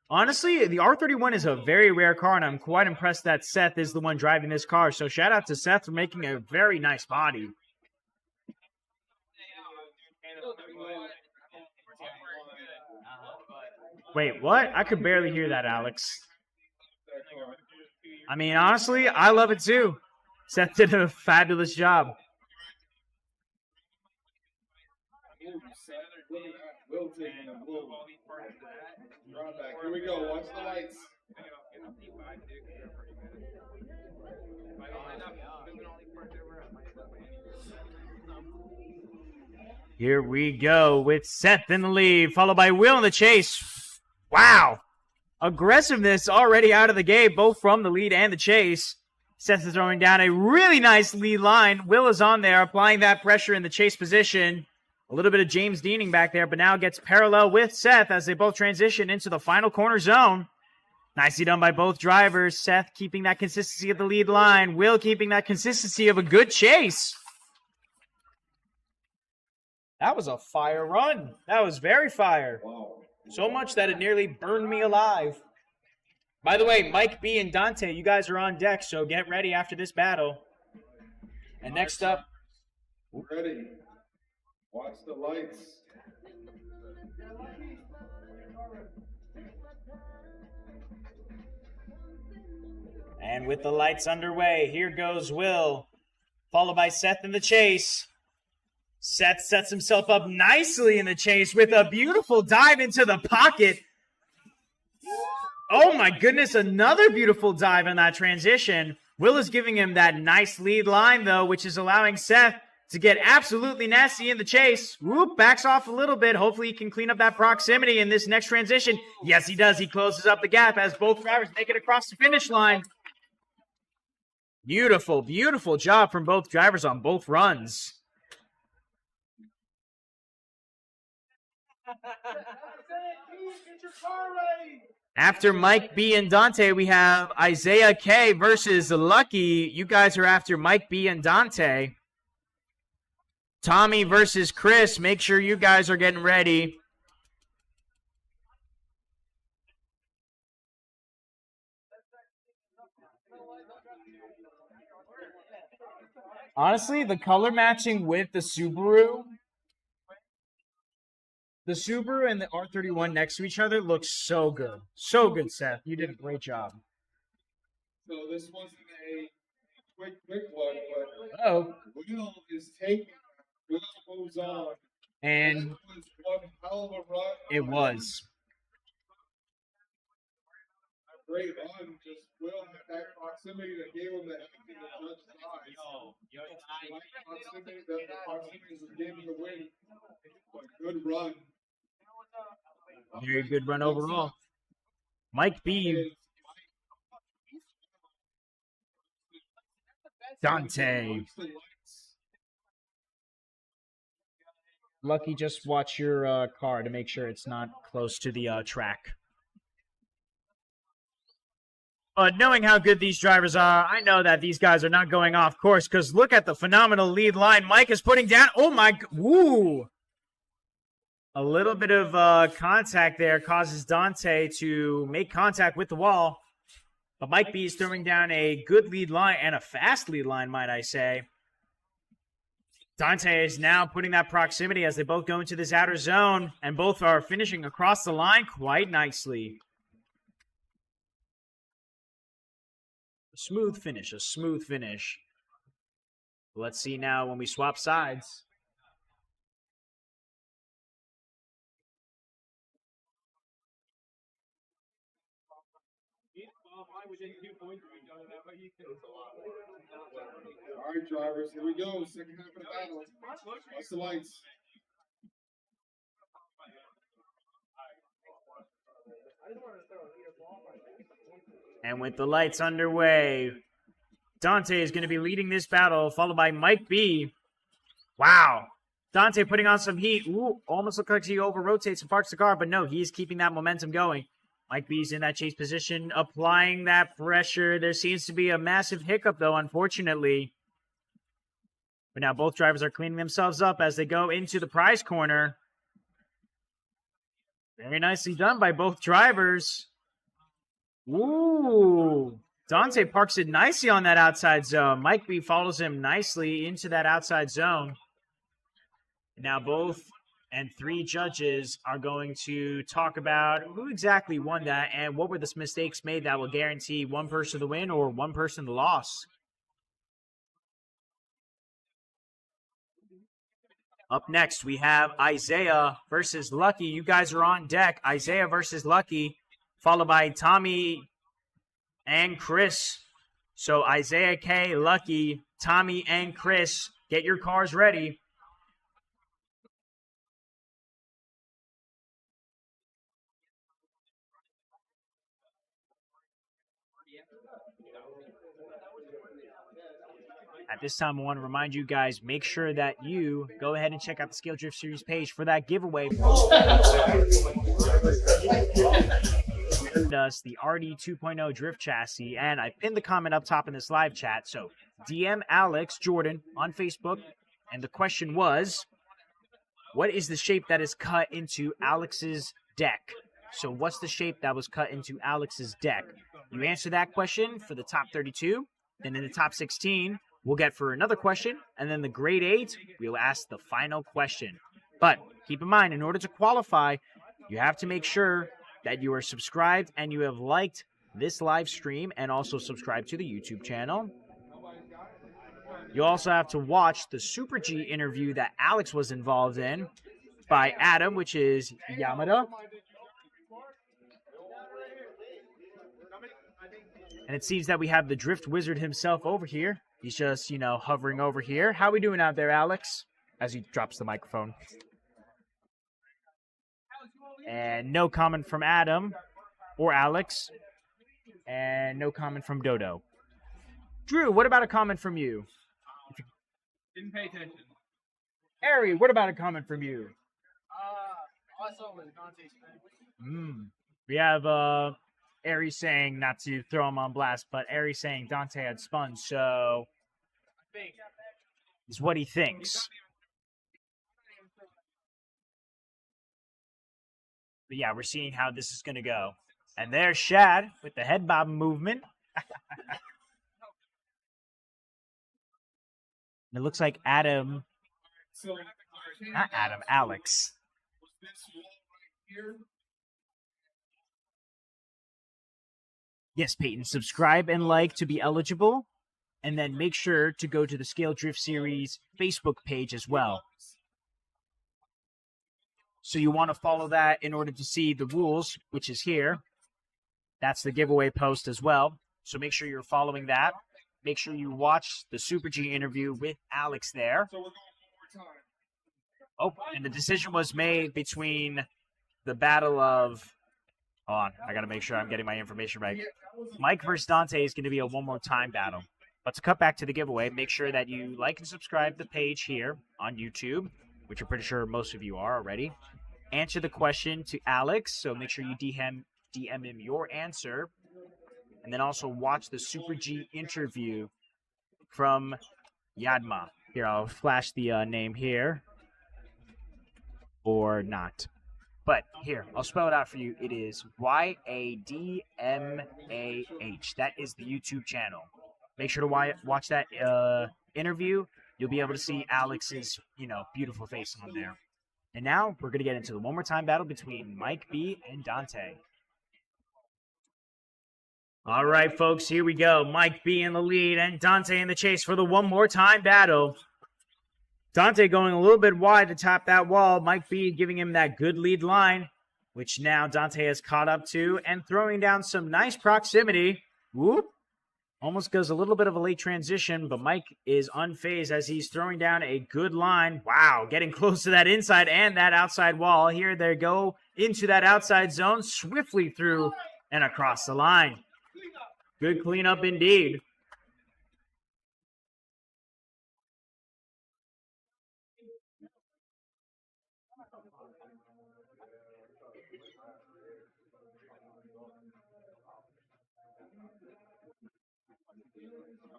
Honestly, the R31 is a very rare car, and I'm quite impressed that Seth is the one driving this car. So shout out to Seth for making a very nice body. Wait, what? I could barely hear that, Alex. I mean, honestly, I love it too. Seth did a fabulous job. Here we go. Watch the lights. Here we go with Seth in the lead, followed by Will in the chase. Wow. Aggressiveness already out of the gate, both from the lead and the chase. Seth is throwing down a really nice lead line. Will is on there, applying that pressure in the chase position. A little bit of James Deaning back there, but now gets parallel with Seth as they both transition into the final corner zone. Nicely done by both drivers. Seth keeping that consistency of the lead line. Will keeping that consistency of a good chase. That was a fire run. That was very fire. Wow. So much that it nearly burned me alive. By the way, Mike B and Dante, you guys are on deck, so get ready after this battle. And next up... Ready. Watch the lights. And with the lights underway, here goes Will, followed by Seth in the chase. Seth sets himself up nicely in the chase with a beautiful dive into the pocket. Oh my goodness, another beautiful dive on that transition. Will is giving him that nice lead line, though, which is allowing Seth to get absolutely nasty in the chase. Whoop, backs off a little bit. Hopefully he can clean up that proximity in this next transition. Yes, he does. He closes up the gap as both drivers make it across the finish line. Beautiful, beautiful job from both drivers on both runs. After Mike B and Dante, we have Isaiah K versus Lucky. You guys are after Mike B and Dante. Tommy versus Chris. Make sure you guys are getting ready. Honestly, the color matching with the Subaru and the R31 next to each other looks so good. So good, Seth. You did a great job. So this wasn't a quick one, but Will is taking. Will moves on. And that was one hell of a run. It was. A great run. Just Will had that proximity that gave him the everything that judged his eyes. Proximity that the proximity was giving the win. But good run. Very good run overall. Mike B. Dante. Lucky, just watch your car to make sure it's not close to the track. But knowing how good these drivers are, I know that these guys are not going off course because look at the phenomenal lead line Mike is putting down. Oh my, woo! A little bit of contact there causes Dante to make contact with the wall. But Mike B is throwing down a good lead line and a fast lead line, might I say. Dante is now putting that proximity as they both go into this outer zone, and both are finishing across the line quite nicely. A smooth finish, a smooth finish. Let's see now when we swap sides. All right, drivers, here we go. Second half of the battle. Watch the lights. And with the lights underway, Dante is going to be leading this battle, followed by Mike B. Wow. Dante putting on some heat. Ooh, almost looks like he over-rotates and parks the car, but no, he's keeping that momentum going. Mike B's in that chase position, applying that pressure. There seems to be a massive hiccup, though, unfortunately. But now both drivers are cleaning themselves up as they go into the prize corner. Very nicely done by both drivers. Ooh. Dante parks it nicely on that outside zone. Mike B follows him nicely into that outside zone. Now both and three judges are going to talk about who exactly won that and what were the mistakes made that will guarantee one person the win or one person the loss. Up next, we have Isaiah versus Lucky. You guys are on deck. Isaiah versus Lucky, followed by Tommy and Chris. So Isaiah K, Lucky, Tommy, and Chris, get your cars ready. At this time, I want to remind you guys, make sure that you go ahead and check out the Scale Drift Series page for that giveaway. Us the RD 2.0 drift chassis, and I pinned the comment up top in this live chat. So DM Alex Jordan on Facebook, and the question was, what is the shape that is cut into Alex's deck? So what's the shape that was cut into Alex's deck? You answer that question for the top 32, then in the top 16, we'll get for another question, and then the grade 8, we'll ask the final question. But keep in mind, in order to qualify, you have to make sure that you are subscribed and you have liked this live stream and also subscribe to the YouTube channel. You also have to watch the Super G interview that Alex was involved in by Adam, which is Yamada. And it seems that we have the Drift Wizard himself over here. He's just, you know, hovering over here. How we doing out there, Alex? As he drops the microphone. And no comment from Adam or Alex. And no comment from Dodo. Drew, what about a comment from you? Didn't pay attention. Ari, what about a comment from you? Also with Dante's fan. We have Ari saying not to throw him on blast, but Ari saying Dante had spun, so is what he thinks. But yeah, we're seeing how this is going to go. And there's Shad with the head bob movement. And it looks like Adam, not Adam, Alex. Yes, Peyton, subscribe and like to be eligible. And then make sure to go to the Scale Drift Series Facebook page as well. So you want to follow that in order to see the rules, which is here. That's the giveaway post as well. So make sure you're following that. Make sure you watch the Super G interview with Alex there. So we're going one more time. Oh, and the decision was made between the battle of... Hold on, I got to make sure I'm getting my information right. Mike versus Dante is going to be a one more time battle. But to cut back to the giveaway, make sure that you like and subscribe the page here on YouTube, which I'm pretty sure most of you are already. Answer the question to Alex, so make sure you DM him your answer. And then also watch the Super G interview from Yadma. Here, I'll flash the name here. Or not. But here, I'll spell it out for you. It is Yadmah. That is the YouTube channel. Make sure to watch that interview. You'll be able to see Alex's, beautiful face on there. And now we're going to get into the one more time battle between Mike B and Dante. All right, folks, here we go. Mike B in the lead and Dante in the chase for the one more time battle. Dante going a little bit wide to top that wall. Mike B giving him that good lead line, which now Dante has caught up to and throwing down some nice proximity. Whoop. Almost goes a little bit of a late transition, but Mike is unfazed as he's throwing down a good line. Wow, getting close to that inside and that outside wall. Here they go into that outside zone, swiftly through and across the line. Good cleanup indeed.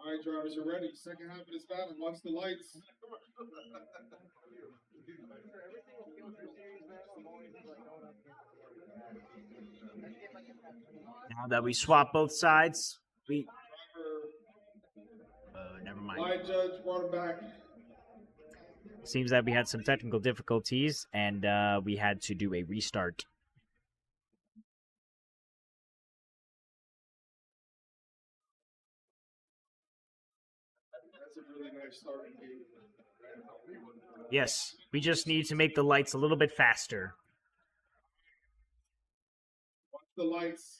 All right, drivers, you're ready. Second half of this battle. Watch the lights. Now that we swap both sides, never mind. Light judge, brought him back. Seems that we had some technical difficulties, and we had to do a restart. That's a really nice starting game. Yes, we just need to make the lights a little bit faster. Watch the lights.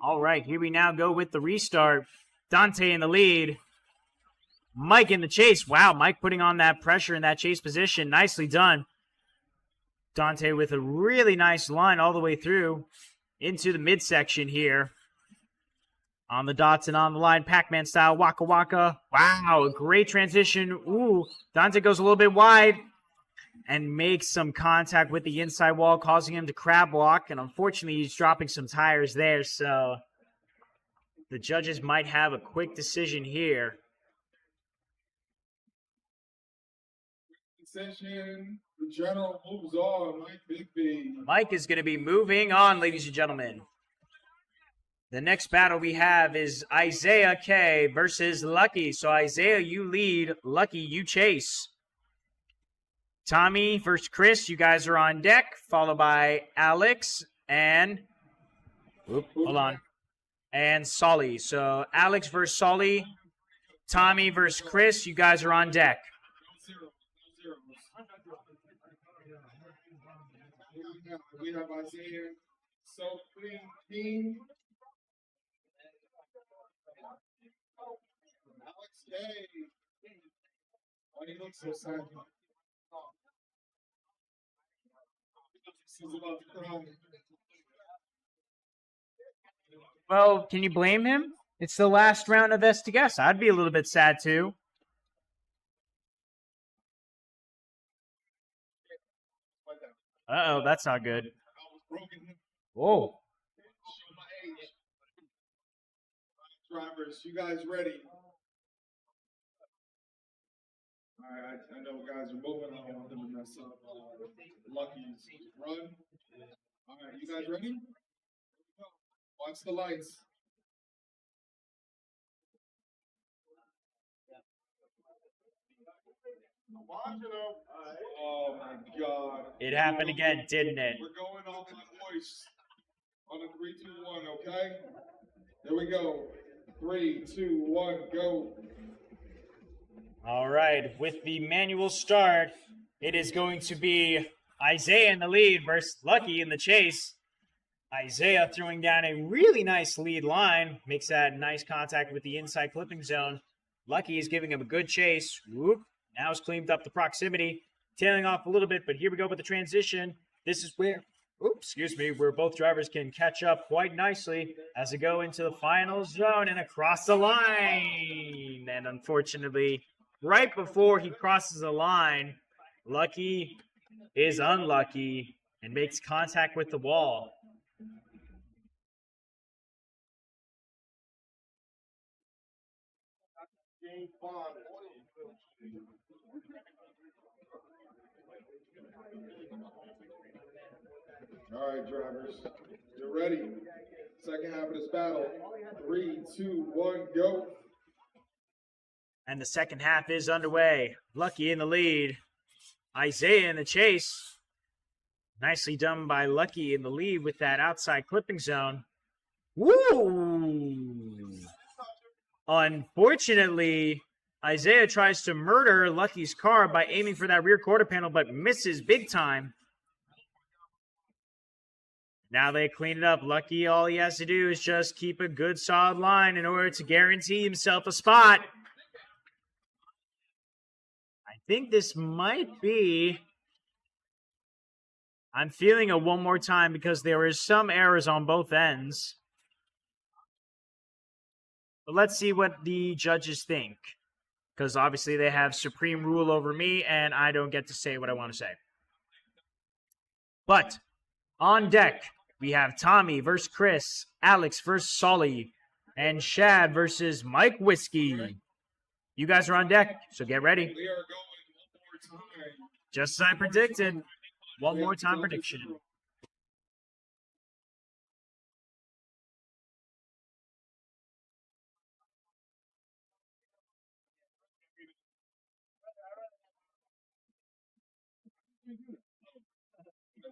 All right, here we now go with the restart. Dante in the lead. Mike in the chase. Wow, Mike putting on that pressure in that chase position. Nicely done. Dante with a really nice line all the way through into the midsection here. On the dots and on the line, Pac-Man style, Waka Waka. Wow, a great transition. Ooh, Dante goes a little bit wide and makes some contact with the inside wall, causing him to crab walk. And unfortunately, he's dropping some tires there, so the judges might have a quick decision here. Session, the general moves on. Mike Bigby. Mike is going to be moving on, ladies and gentlemen. The next battle we have is Isaiah K versus Lucky. So Isaiah, you lead. Lucky, you chase. Tommy versus Chris, you guys are on deck, followed by Alex and... hold on. And Solly. So Alex versus Solly. Tommy versus Chris, you guys are on deck. We have Isaiah Sophie King. Alex Day. Why do you look so sad? He's about to cry. Well, can you blame him? It's the last round of SDS. I'd be a little bit sad too. Uh-oh, that's not good. Whoa. Drivers, you guys ready? Alright, I know guys are moving. I don't want them to mess up. Lucky's run. Alright, you guys ready? Watch the lights. Oh my god. It happened again, didn't it? We're going on my voice. On a 3, 2, 1, okay? Here we go. 3, 2, 1, go. All right, with the manual start, it is going to be Isaiah in the lead versus Lucky in the chase. Isaiah throwing down a really nice lead line, makes that nice contact with the inside clipping zone. Lucky is giving him a good chase. Whoop, now has cleaned up the proximity, tailing off a little bit, but here we go with the transition. This is where, where both drivers can catch up quite nicely as they go into the final zone and across the line. And unfortunately, right before he crosses the line, Lucky is unlucky and makes contact with the wall. All right, drivers, you're ready. Second half of this battle. 3, 2, 1, go. And the second half is underway. Lucky in the lead. Isaiah in the chase. Nicely done by Lucky in the lead with that outside clipping zone. Woo! Unfortunately, Isaiah tries to murder Lucky's car by aiming for that rear quarter panel, but misses big time. Now they clean it up. Lucky, all he has to do is just keep a good solid line in order to guarantee himself a spot. I think this might be... I'm feeling it one more time because there is some errors on both ends. But let's see what the judges think. Because obviously they have supreme rule over me and I don't get to say what I want to say. But on deck, we have Tommy versus Chris, Alex versus Sully, and Shad versus Mike Whiskey. You guys are on deck, so get ready. We are going one more time. Just as I predicted. One more time prediction. I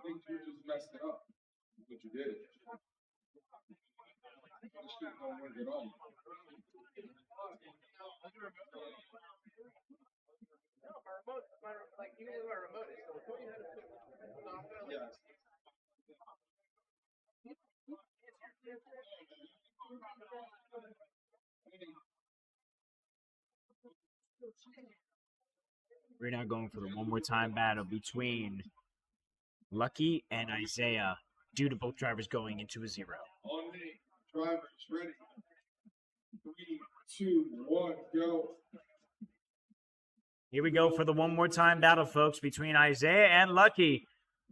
think you just messed it up, but you did it. This shit don't work at all. Yes. We're now going for the one more time battle between Lucky and Isaiah, due to both drivers going into a zero. On me. Drivers, ready. 3, 2, 1, go. Here we go for the one more time battle, folks, between Isaiah and Lucky.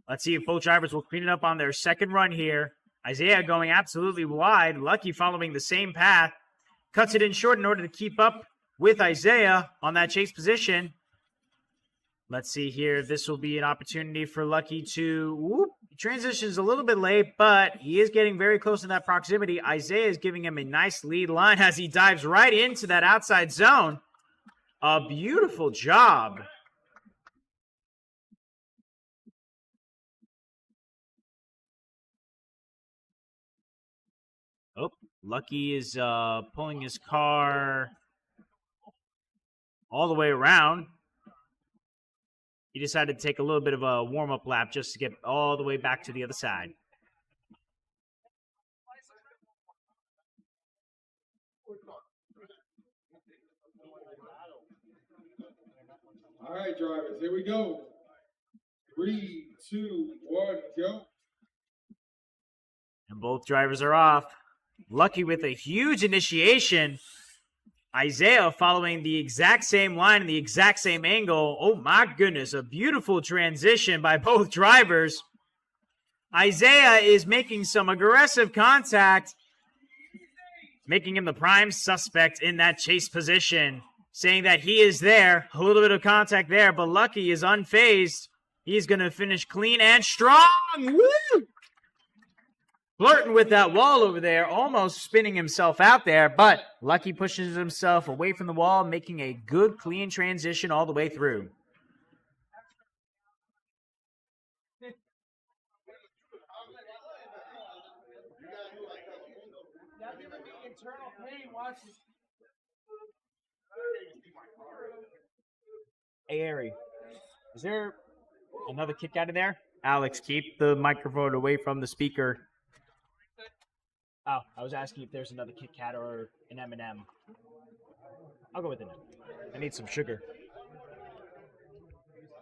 Let's see if both drivers will clean it up on their second run here. Isaiah going absolutely wide. Lucky following the same path. Cuts it in short in order to keep up with Isaiah on that chase position. Let's see here. This will be an opportunity for Lucky to... Whoop, transitions a little bit late, but he is getting very close to that proximity. Isaiah is giving him a nice lead line as he dives right into that outside zone. A beautiful job. Oh, Lucky is pulling his car all the way around. He decided to take a little bit of a warm-up lap just to get all the way back to the other side. All right, drivers, here we go. 3, 2, 1, go. And both drivers are off. Lucky with a huge initiation. Isaiah following the exact same line and the exact same angle. Oh my goodness, a beautiful transition by both drivers. Isaiah is making some aggressive contact, making him the prime suspect in that chase position, saying that he is there. A little bit of contact there, but Lucky is unfazed. He's going to finish clean and strong. Woo! Flirting with that wall over there, almost spinning himself out there, but Lucky pushes himself away from the wall, making a good, clean transition all the way through. Hey, Ari, is there another kick out of there? Alex, keep the microphone away from the speaker. Oh, I was asking if there's another Kit Kat or an M&M. I'll go with an M. I need some sugar.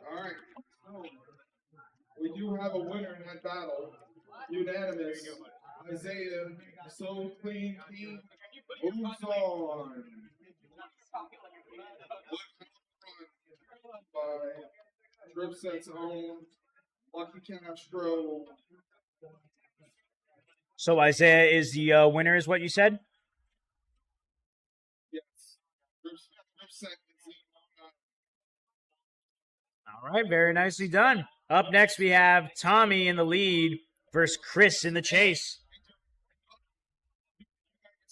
All right. So, we do have a winner in that battle. Unanimous. Isaiah, so clean, moves on. By Dripset's own Lucky Castro. So Isaiah is the winner, is what you said? Yes. Dripset is All right, very nicely done. Up next, we have Tommy in the lead versus Chris in the chase.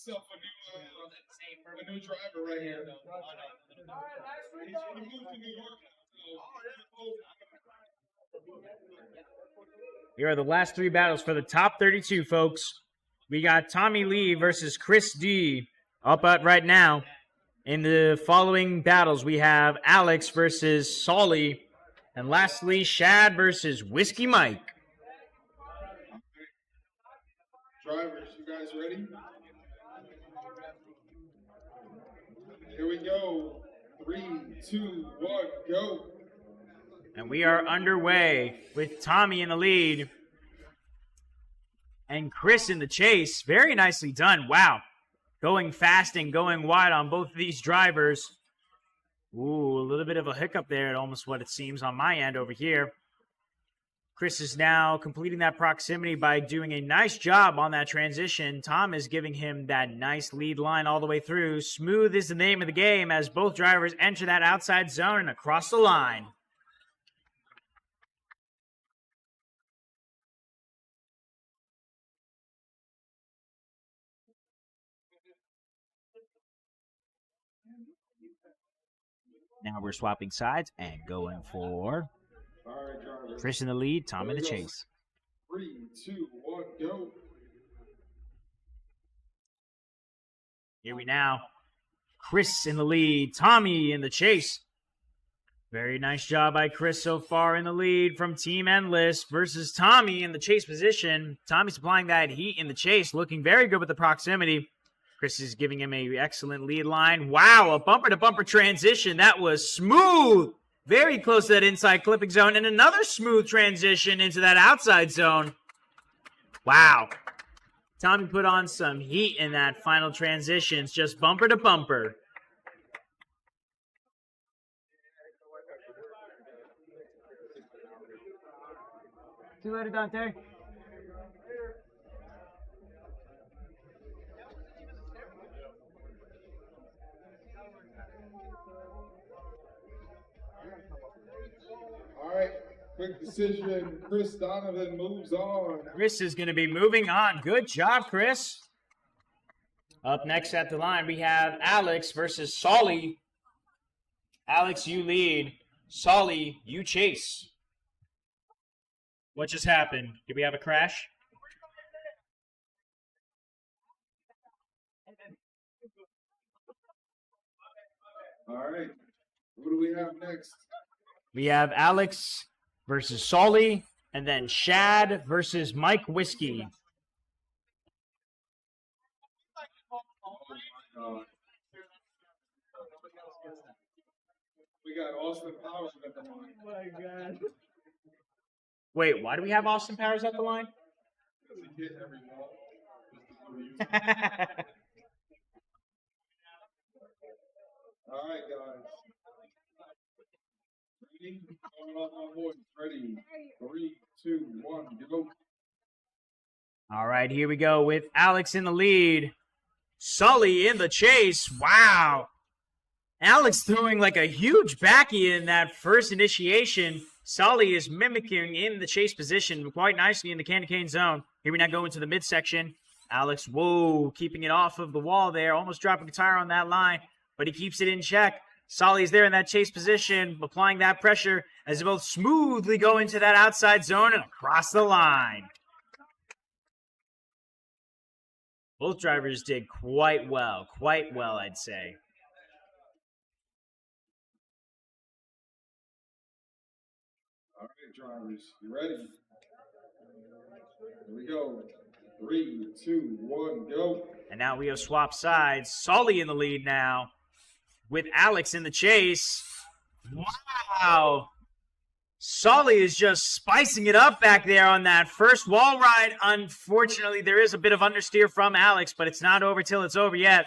himself a new driver right here. He moved to New York. Here are the last three battles for the top 32, folks. We got Tommy Lee versus Chris D up at right now. In the following battles, we have Alex versus Solly. And lastly, Shad versus Whiskey Mike. Drivers, you guys ready? Here we go. 3, 2, 1, go. And we are underway with Tommy in the lead and Chris in the chase. Very nicely done. Wow. Going fast and going wide on both of these drivers. Ooh, a little bit of a hiccup there, almost what it seems on my end over here. Chris is now completing that proximity by doing a nice job on that transition. Tom is giving him that nice lead line all the way through. Smooth is the name of the game as both drivers enter that outside zone and across the line. Now we're swapping sides and going for All right, drivers. Chris in the lead, Tom in the chase. 3, 2, 1, go. Here we now. Chris in the lead, Tommy in the chase. Very nice job by Chris so far in the lead from Team Endless versus Tommy in the chase position. Tommy supplying that heat in the chase, looking very good with the proximity. Chris is giving him an excellent lead line. Wow, a bumper-to-bumper transition. That was smooth. Very close to that inside clipping zone. And another smooth transition into that outside zone. Wow. Tommy put on some heat in that final transition. It's just bumper to bumper. See you later, Dante. All right, quick decision. Chris Donovan moves on. Chris is going to be moving on. Good job, Chris. Up next at the line, we have Alex versus Solly. Alex, you lead. Solly, you chase. What just happened? Did we have a crash? All right, what do we have next? We have Alex versus Solly, and then Shad versus Mike Whiskey. We got Austin Powers at the line. Oh my God. Wait, why do we have Austin Powers at the line? Because he hit every ball. All right, guys. Ready? Coming off my voice. Ready? 3, 2, 1, go. All right, here we go with Alex in the lead. Sully in the chase. Wow. Alex throwing like a huge backy in that first initiation. Sully is mimicking in the chase position quite nicely in the candy cane zone. Here we now go into the midsection. Alex, whoa, keeping it off of the wall there. Almost dropping a tire on that line, but he keeps it in check. Sully's there in that chase position, applying that pressure as they both smoothly go into that outside zone and across the line. Both drivers did quite well, I'd say. All right, drivers, you ready? Here we go. 3, 2, 1, go. And now we have swapped sides. Sully in the lead now with Alex in the chase. Wow. Sully is just spicing it up back there on that first wall ride. Unfortunately, there is a bit of understeer from Alex, but it's not over till it's over yet.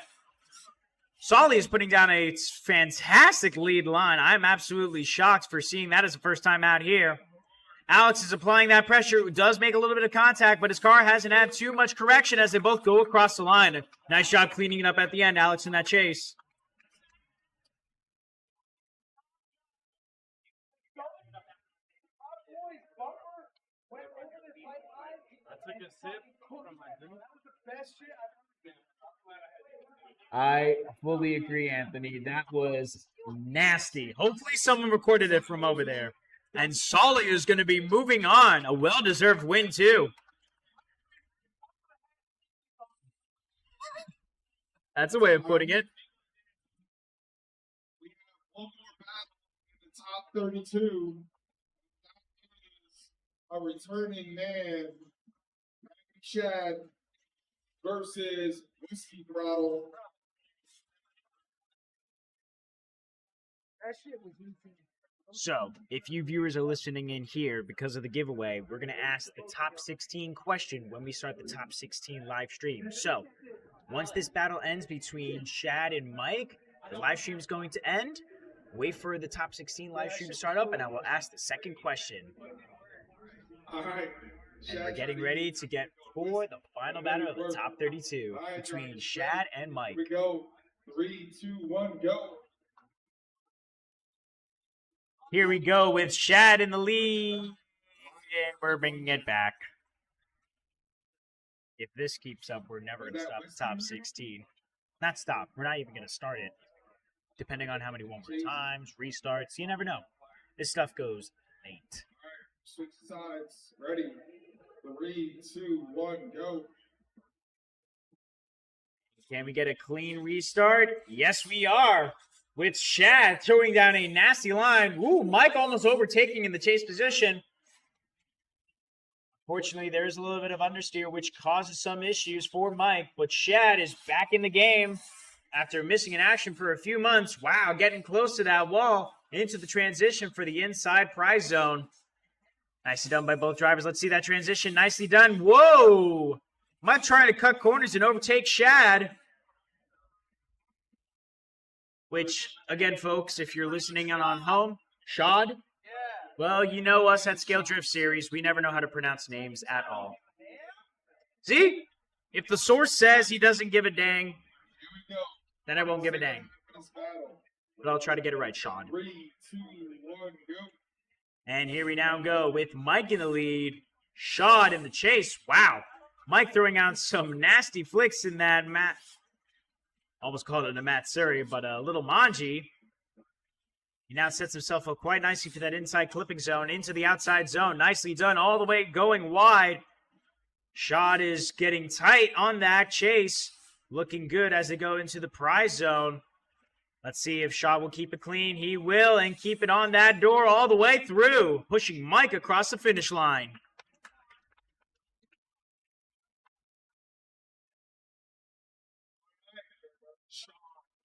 Sully is putting down a fantastic lead line. I'm absolutely shocked for seeing that as the first time out here. Alex is applying that pressure. It does make a little bit of contact, but his car hasn't had too much correction as they both go across the line. Nice job cleaning it up at the end, Alex, in that chase. I fully agree, Anthony. That was nasty. Hopefully someone recorded it from over there. And Sully is going to be moving on. A well-deserved win, too. That's a way of putting it. We have one more battle in the top 32. That is a returning man, Chad versus Whiskey Throttle. So, if you viewers are listening in here because of the giveaway, we're going to ask the top 16 question when we start the top 16 live stream. So, once this battle ends between Shad and Mike, the live stream is going to end. Wait for the top 16 live stream to start up, and I will ask the second question. All right. And we're getting ready to get for the final battle of the top 32 between Shad and Mike. Here we go. 3, 2, 1, go. Here we go with Shad in the lead, and we're bringing it back. If this keeps up, we're never going to stop the top 16. Not stop. We're not even going to start it. Depending on how many one more times, restarts, you never know. This stuff goes late. All right, switch sides. Ready? 3, 2, 1, go. Can we get a clean restart? Yes, we are. With Shad throwing down a nasty line. Ooh, Mike almost overtaking in the chase position. Fortunately, there is a little bit of understeer, which causes some issues for Mike. But Shad is back in the game after missing in action for a few months. Wow, getting close to that wall into the transition for the inside prize zone. Nicely done by both drivers. Let's see that transition. Nicely done. Whoa! Mike trying to cut corners and overtake Shad. Which, again, folks, if you're listening on home, Shad, well, you know us at Scale Drift Series. We never know how to pronounce names at all. See? If the source says he doesn't give a dang, then I won't give a dang. But I'll try to get it right, Shad. 3, 2, 1, go. And here we now go with Mike in the lead. Shad in the chase. Wow. Mike throwing out some nasty flicks in that match. Almost called it a Matsuri, but a little Manji. He now sets himself up quite nicely for that inside clipping zone into the outside zone. Nicely done all the way going wide. Shad is getting tight on that chase. Looking good as they go into the prize zone. Let's see if Shaw will keep it clean. He will, and keep it on that door all the way through, pushing Mike across the finish line.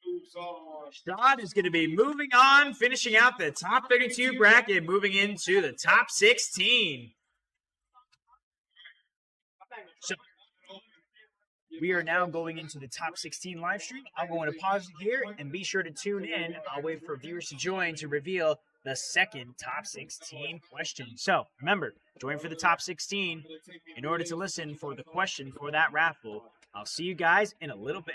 Moves on. Shaw is going to be moving on, finishing out the top 32 bracket, moving into the top 16. So we are now going into the top 16 live stream. I'm going to pause it here and be sure to tune in. I'll wait for viewers to join to reveal the second top 16 question. So remember, join for the top 16 in order to listen for the question for that raffle. I'll see you guys in a little bit.